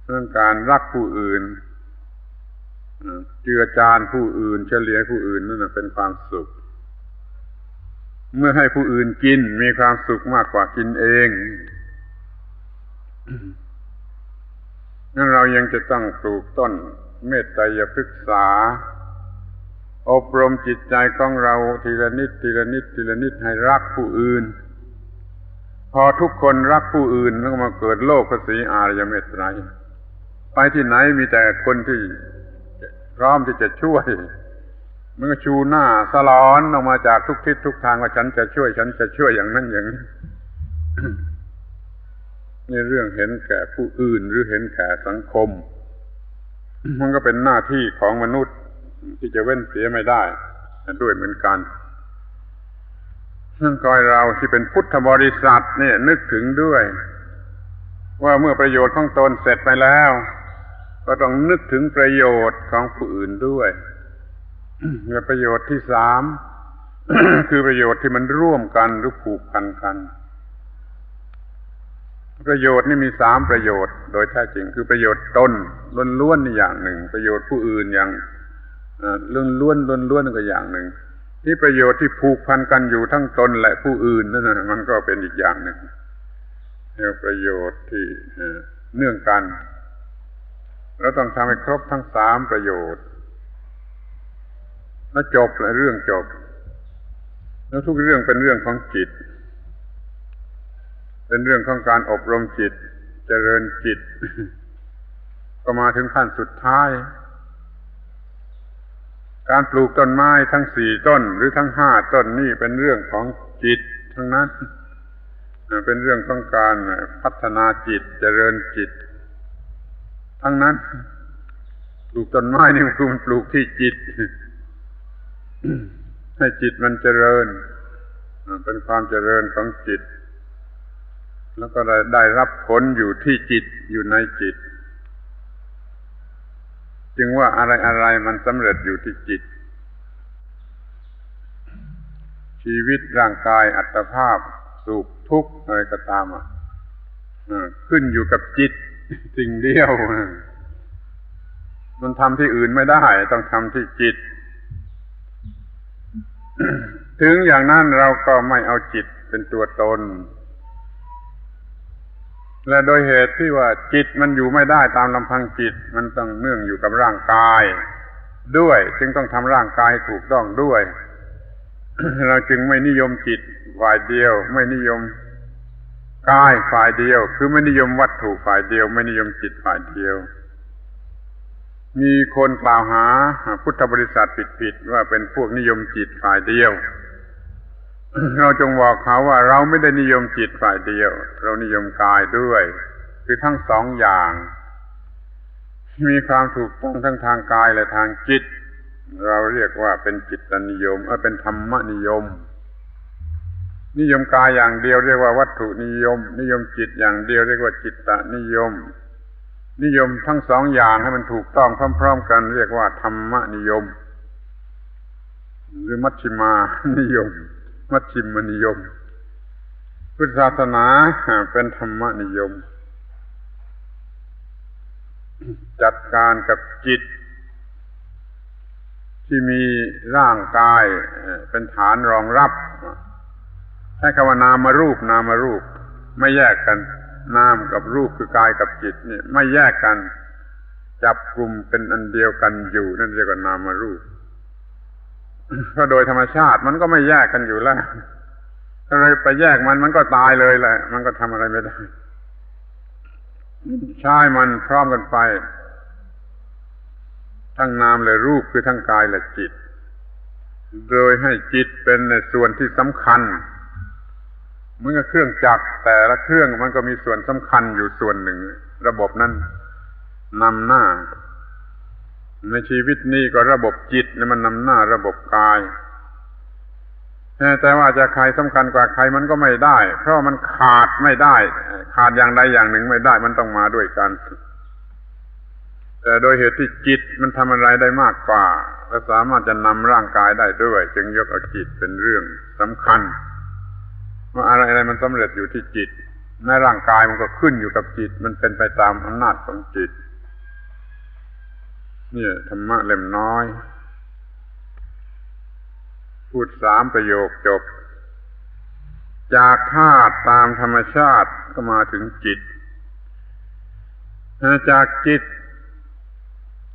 เรื่องการรักผู้อื่นเจือจานผู้อื่นเฉลี่ยผู้อื่นนั่นเป็นความสุขเมื่อให้ผู้อื่นกินมีความสุขมากกว่ากินเองงั้นเรายังจะต้องปลูกต้นเมตตาพฤกษาอบรมจิตใจของเราทีละนิดให้รักผู้อื่นพอทุกคนรักผู้อื่นแล้วก็มาเกิดโลกพระศรีอริยเมตไตรไปที่ไหนมีแต่คนที่พร้อมที่จะช่วยมันก็ชูหน้าสลอนออกมาจากทุกทิศทุกทางว่าฉันจะช่วยอย่างนั้นอย่างนี้นี่เรื่องเห็นแก่ผู้อื่นหรือเห็นแก่สังคมมันก็เป็นหน้าที่ของมนุษย์ที่จะเว้นเสียไม่ได้ด้วยเหมือนกันนั่นก็ให้เราที่เป็นพุทธบริษัทเนี่ยนึกถึงด้วยว่าเมื่อประโยชน์ของตนเสร็จไปแล้วก็ต้องนึกถึงประโยชน์ของผู้อื่นด้วยและประโยชน์ที่สาม คือประโยชน์ที่มันร่วมกันหรือผูกพันกันประโยชน์นี่มีสามประโยชน์โดยแท้จริงคือประโยชน์ตนล้วนๆนี่อย่างหนึ่งประโยชน์ผู้อื่นอย่างล้วนก็อย่างหนึ่งที่ประโยชน์ที่ผูกพันกันอยู่ทั้งตนและผู้อื่นนั่นนะมันก็เป็นอีกอย่างหนึ่งเรียกประโยชน์ที่เนื่องกันเราต้องทำให้ครบทั้งสามประโยชน์แล้วจบเลยเรื่องจบแล้วทุกเรื่องเป็นเรื่องของจิตเป็นเรื่องของการอบรมจิตเจริญจิตก็มาถึงขั้นสุดท้ายการปลูกต้นไม้ทั้ง4ต้นหรือทั้ง5ต้นนี่เป็นเรื่องของจิตทั้งนั้นเป็นเรื่องของการพัฒนาจิตเจริญจิตทั้งนั้นปลูกต้นไม้นี่คือมันปลูกที่จิตให้จิตมันเจริญเป็นความเจริญของจิตแล้วก็ได้รับผลอยู่ที่จิตอยู่ในจิตจึงว่าอะไรมันสำเร็จอยู่ที่จิตชีวิตร่างกายอัตภาพสุขทุกข์อะไรก็ตาม ขึ้นอยู่กับจิตสิ่งเดียวมันทำที่อื่นไม่ได้ต้องทำที่จิต ถึงอย่างนั้นเราก็ไม่เอาจิตเป็นตัวตนและโดยเหตุที่ว่าจิตมันอยู่ไม่ได้ตามลำพังจิตมันต้องเนื่องอยู่กับร่างกายด้วยจึงต้องทำร่างกายถูกต้องด้วย เราจึงไม่นิยมจิตฝ่ายเดียวไม่นิยมกายฝ่ายเดียวคือไม่นิยมวัตถุฝ่ายเดียวไม่นิยมจิตฝ่ายเดียวมีคนกล่าวหาพุทธบริษัทผิดๆว่าเป็นพวกนิยมจิตฝ่ายเดียว เราจงบอกเขาว่าเราไม่ได้นิยมจิตฝ่ายเดียวเรานิยมกายด้วยคือทั้งสองอย่างมีความถูกต้องทั้งทางกายและทางจิตเราเรียกว่าเป็นจิตนิยมเป็นธรรมนิยมนิยมกายอย่างเดียวเรียกว่าวัตถุนิยมนิยมจิตอย่างเดียวเรียกว่าจิตตนิยมนิยมทั้งสองอย่างให้มันถูกต้องพร้อมๆกันเรียกว่าธรรมนิยมหรือมัชฌิมานิยมมัชฌิมนิยมพุทธศาสนาเป็นธรรมนิยมจัดการกับจิตที่มีร่างกายเป็นฐานรองรับใช้คำว่านามรูปนามรูปไม่แยกกันนามกับรูปคือกายกับจิตนี่ไม่แยกกันจับกลุ่มเป็นอันเดียวกันอยู่นั่นเรียกว่านามรูปเพราะโดยธรรมชาติมันก็ไม่แยกกันอยู่แล้วถ้าเราไปแยกมันก็ตายเลยแหละมันก็ทำอะไรไม่ได้ใช้มันพร้อมกันไปทั้งนามและรูปคือทั้งกายและจิตโดยให้จิตเป็นในส่วนที่สำคัญเหมือนกับเครื่องจักรแต่ละเครื่องมันก็มีส่วนสำคัญอยู่ส่วนหนึ่งระบบนั้นนำหน้าในชีวิตนี้ก็ระบบจิตนี่มันนำหน้าระบบกายแต่ว่าจะใครสำคัญกว่าใครมันก็ไม่ได้เพราะมันขาดไม่ได้ขาดอย่างใดอย่างหนึ่งไม่ได้มันต้องมาด้วยกันแต่โดยเหตุที่จิตมันทำอะไรได้มากกว่าและสามารถจะนำร่างกายได้ด้วยจึงยกเอาจิตเป็นเรื่องสำคัญว่าอะไรมันสำเร็จอยู่ที่จิตแม้ร่างกายมันก็ขึ้นอยู่กับจิตมันเป็นไปตามอำนาจของจิตนี่ธรรมะเล่มน้อยพูด3ประโยคจบจากธาตุตามธรรมชาติก็มาถึงจิตจากจิต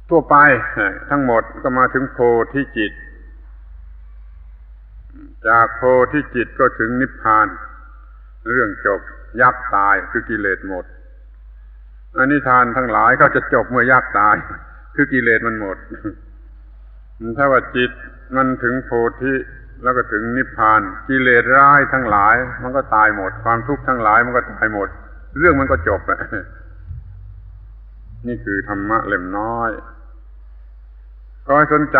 ทั่วไปทั้งหมดก็มาถึงโพธิจิตจากโพธิจิตก็ถึงนิพพานเรื่องจบยักษ์ตายคือกิเลสหมดนิทานทั้งหลายก็จะจบเมื่อยักษ์ตายคือกิเลสมันหมดถ้าว่าจิตมันถึงโพธิแล้วก็ถึงนิพพานกิเลสร้ายทั้งหลายมันก็ตายหมดความทุกข์ทั้งหลายมันก็ตายหมดเรื่องมันก็จบแหละนี่คือธรรมะเล่มน้อยขอให้สนใจ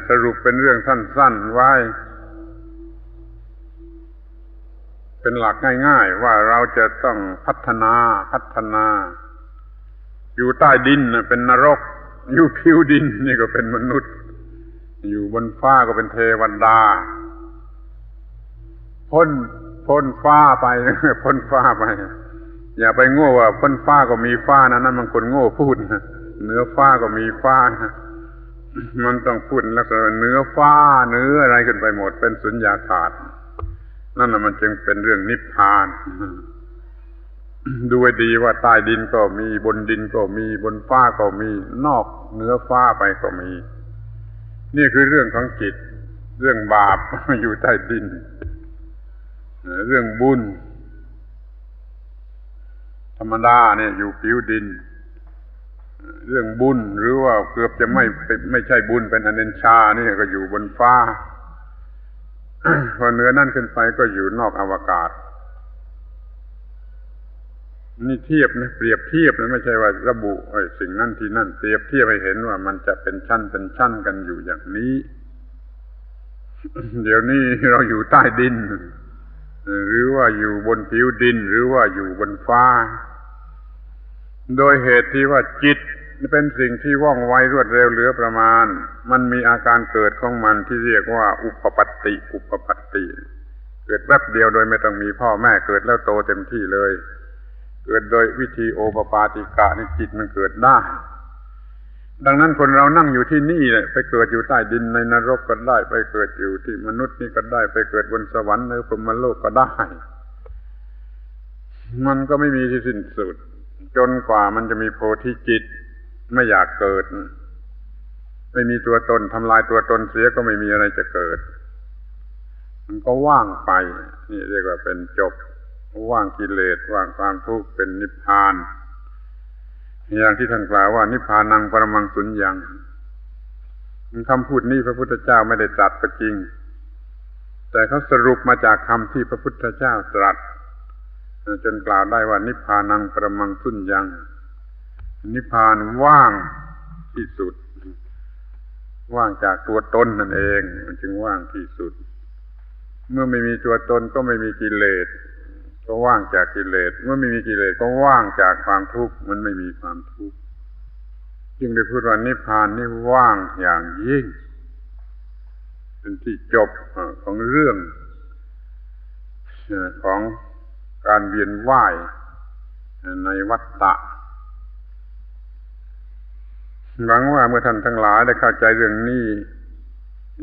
สรุปเป็นเรื่องสั้นๆไว้เป็นหลักง่ายๆว่าเราจะต้องพัฒนาอยู่ใต้ดินเป็นนรกอยู่ผิวดินนี่ก็เป็นมนุษย์อยู่บนฟ้าก็เป็นเทวดาพ้นฟ้าไปพ้นฟ้าไปอย่าไปโง่ว่าพ้นฟ้าก็มีฟ้านั่นมันคนโง่พูดเหนือฟ้าก็มีฟ้ามันต้องพูดลักษณะเหนือฟ้าเหนืออะไรขึ้นไปหมดเป็นสุญญากาศนั่นน่ะมันจึงเป็นเรื่องนิพพานดูให้ดีว่าใต้ดินก็มีบนดินก็มีบนฟ้าก็มีนอกเหนือฟ้าไปก็มีนี่คือเรื่องของจิตเรื่องบาปอยู่ใต้ดินเรื่องบุญธรรมดาเนี่ยอยู่ผิวดินเรื่องบุญหรือว่าเกือบจะไม่ใช่บุญเป็นอเนนชานี่ก็อยู่บนฟ้าพอเหนือนั่นขึ้นไปก็อยู่นอกอวกาศนี่เทียบนะเปรียบเทียบนะไม่ใช่ว่าระบุสิ่งนั้นที่นั่นเปรียบเทียบให้เห็นว่ามันจะเป็นชั้นกันอยู่อย่างนี้ เดี๋ยวนี้เราอยู่ใต้ดินหรือว่าอยู่บนผิวดินหรือว่าอยู่บนฟ้าโดยเหตุที่ว่าจิตเป็นสิ่งที่ว่องไวรวดเร็วเหลือประมาณมันมีอาการเกิดของมันที่เรียกว่าอุปปัตติเกิดแวบเดียวโดยไม่ต้องมีพ่อแม่เกิดแล้วโตเต็มที่เลย เกิดโดยวิธีโอปปาติกะนี่จิตมันเกิดได้ดังนั้นคนเรานั่งอยู่ที่นี่ไปเกิดอยู่ใต้ดินในนรกก็ได้ไปเกิดอยู่ที่มนุษย์นี่ก็ได้ไปเกิดบนสวรรค์ในพรหมโลกก็ได้มันก็ไม่มีที่สิ้นสุดจนกว่ามันจะมีโพธิจิตไม่อยากเกิดไม่มีตัวตนทำลายตัวตนเสียก็ไม่มีอะไรจะเกิดมันก็ว่างไปนี่เรียกว่าเป็นจบว่างกิเลสว่างความทุกข์เป็นนิพพานอย่างที่ท่านกล่าวว่านิพพานังปรมังสุญญังคำพูดนี้พระพุทธเจ้าไม่ได้ตรัสก็จริงแต่เขาสรุปมาจากคำที่พระพุทธเจ้าตรัสจนกล่าวได้ว่านิพพานังปรมังสุญญังนิพพานว่างที่สุดว่างจากตัวตนนั่นเองมันจึงว่างที่สุดเมื่อไม่มีตัวตนก็ไม่มีกิเลสก็ว่างจากกิเลสเมื่อไม่มีกิเลสก็ว่างจากความทุกข์มันไม่มีความทุกข์จึงได้พูดว่านิพพานนี่ว่างอย่างยิ่งเป็นที่จบของเรื่องของการเวียนว่ายในวัฏฏะหวังว่าเมื่อท่านทั้งหลายได้เข้าใจเรื่องนี้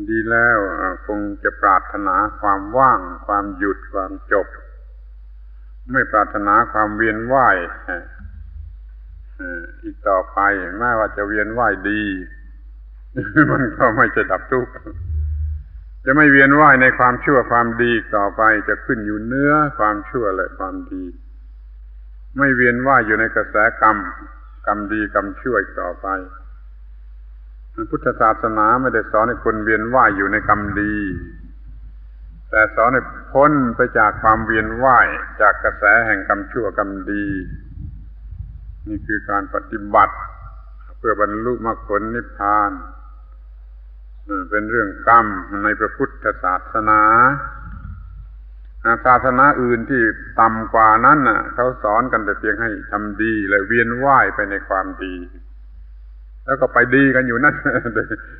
ดีแล้วคงจะปรารถนาความว่างความหยุดความจบไม่ปรารถนาความเวียนว่ายอีกต่อไปแม้ว่าจะเวียนว่ายดีมันก็ไม่จะดับทุกข์จะไม่เวียนว่ายในความชั่วความดีต่อไปจะขึ้นอยู่เนื้อความชั่วและความดีไม่เวียนว่ายอยู่ในกระแสกรรมดีกรรมชั่วอีกต่อไปพุทธศาสนาไม่ได้สอนให้คนเวียนว่ายอยู่ในกรรมดีแต่สอนให้พ้นไปจากความเวียนว่ายจากกระแสแห่งกรรมชั่วกรรมดีนี่คือการปฏิบัติเพื่อบรรลุมรรคผลนิพพานเป็นเรื่องกรรมในพระพุทธศาสนาศาสนาอื่นที่ต่ำกว่านั้นน่ะเขาสอนกันแต่เพียงให้ทำดีและเวียนว่ายไปในความดีแล้วก็ไปดีกันอยู่นั่น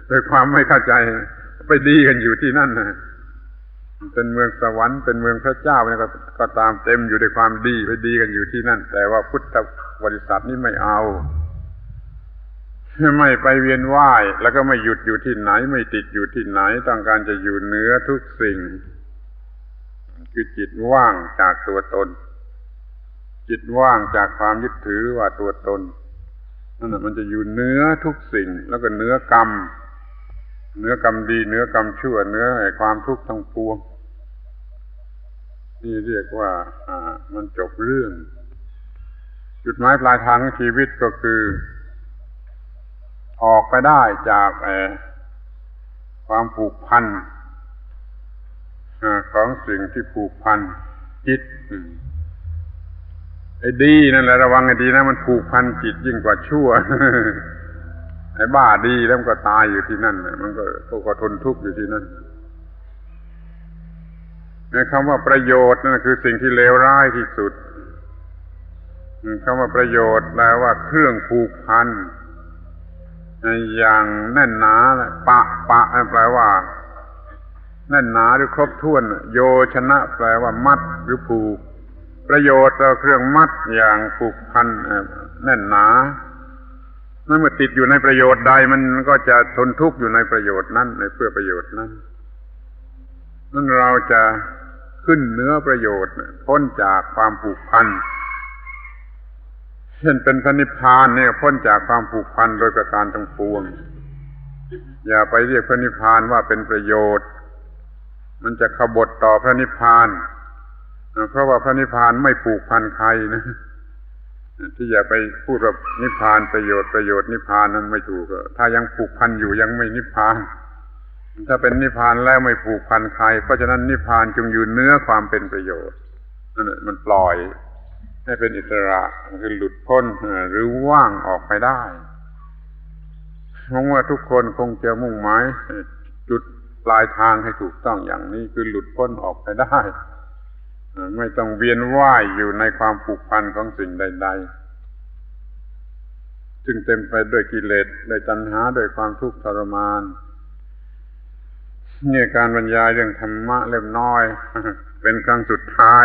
โดยความไม่เข้าใจไปดีกันอยู่ที่นั่นนะเป็นเมืองสวรรค์เป็นเมืองพระเจ้าเนี่ยก็ตามเต็มอยู่ด้วยความดีไปดีกันอยู่ที่นั่นแต่ว่าพุทธบริษัทนี่ไม่เอาไม่ไปเวียนว่ายแล้วก็ไม่หยุดอยู่ที่ไหนไม่ติดอยู่ที่ไหนต้องการจะอยู่เหนือทุกสิ่งคือจิตว่างจากตัวตนจิตว่างจากความยึดถือว่าตัวตนนั่นน่ะมันจะอยู่เหนือทุกสิ่งแล้วก็เหนือกรรมเหนือกรรมดีเหนือกรรมชั่วเหนือความทุกข์ทั้งปวงนี่เรียกว่ามันจบเรื่องจุดหมายปลายทางของชีวิตก็คือออกไปได้จากความผูกพันของสิ่งที่ผูกพันจิตไอ้ดีนั่นแหละระวังให้ดีนะมันผูกพันจิตยิ่งกว่าชั่วไอ้บ้าดีแล้วมันก็ตายอยู่ที่นั่นมันก็ทนทุกข์อยู่ที่นั่นคำว่าประโยชน์นั่นคือสิ่งที่เลวร้ายที่สุดคำว่าประโยชน์แปลว่าเครื่องผูกพันอย่างแน่นหนาปะแปลว่าแน่นหนาหรือครบถ้วนโยชนะแปลว่ามัดหรือผูกประโยชน์เราเครื่องมัดอย่างผูกพันแน่นหนาเมื่อติดอยู่ในประโยชน์ใดมันก็จะทนทุกข์อยู่ในประโยชน์นั้นในเพื่อประโยชน์นั้นนั่นเราจะขึ้นเหนือประโยชน์พ้นจากความผูกพันเช่นเป็นพระนิพพานเนี่ยพ้นจากความผูกพันโดยประการทั้งปวงอย่าไปเรียกพระนิพพานว่าเป็นประโยชน์มันจะขบถต่อพระนิพพานเพราะว่าพระนิพพานไม่ผูกพันใครนะที่อย่าไปพูดว่านิพพานประโยชน์นิพพานนั้นไม่ถูกถ้ายังผูกพันอยู่ยังไม่นิพพานถ้าเป็นนิพพานแล้วไม่ผูกพันใครเพราะฉะนั้นนิพพานจงอยู่เหนือความเป็นประโยชน์นั่นแหละมันปล่อยให้เป็นอิสระคือหลุดพ้นหรือว่างออกไปได้หวังว่าทุกคนคงจะมุ่งหมายจุดปลายทางให้ถูกต้องอย่างนี้คือหลุดพ้นออกไปได้ไม่ต้องเวียนว่ายอยู่ในความผูกพันของสิ่งใดๆซึ่งเต็มไปด้วยกิเลสด้วยตัณหาด้วยความทุกข์ทรมานนี่การบรรยายเรื่องธรรมะเล่มน้อยเป็นครั้งสุดท้าย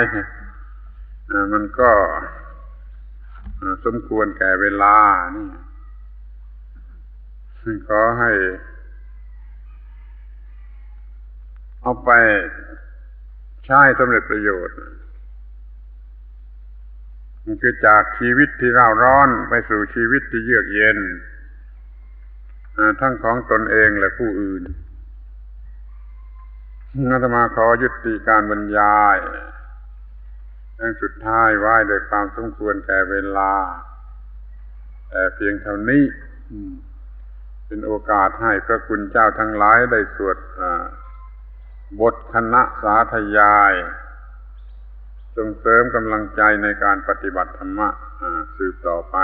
มันก็ สมควรแก่เวลานี่ขอให้เอาไปใช้สำเร็จประโยชน์คือจากชีวิตที่เร่าร้อนไปสู่ชีวิตที่เยือกเย็นทั้งของตนเองและผู้อื่นอาตมาขอยุติการบรรยายสุดท้ายไว้โดยความสมควรแก่เวลาแต่เพียงเท่านี้เป็นโอกาสให้พระคุณเจ้าทั้งหลายได้สวดบทคณะสาธยายส่งเสริมกำลังใจในการปฏิบัติธรรมะสืบต่อไป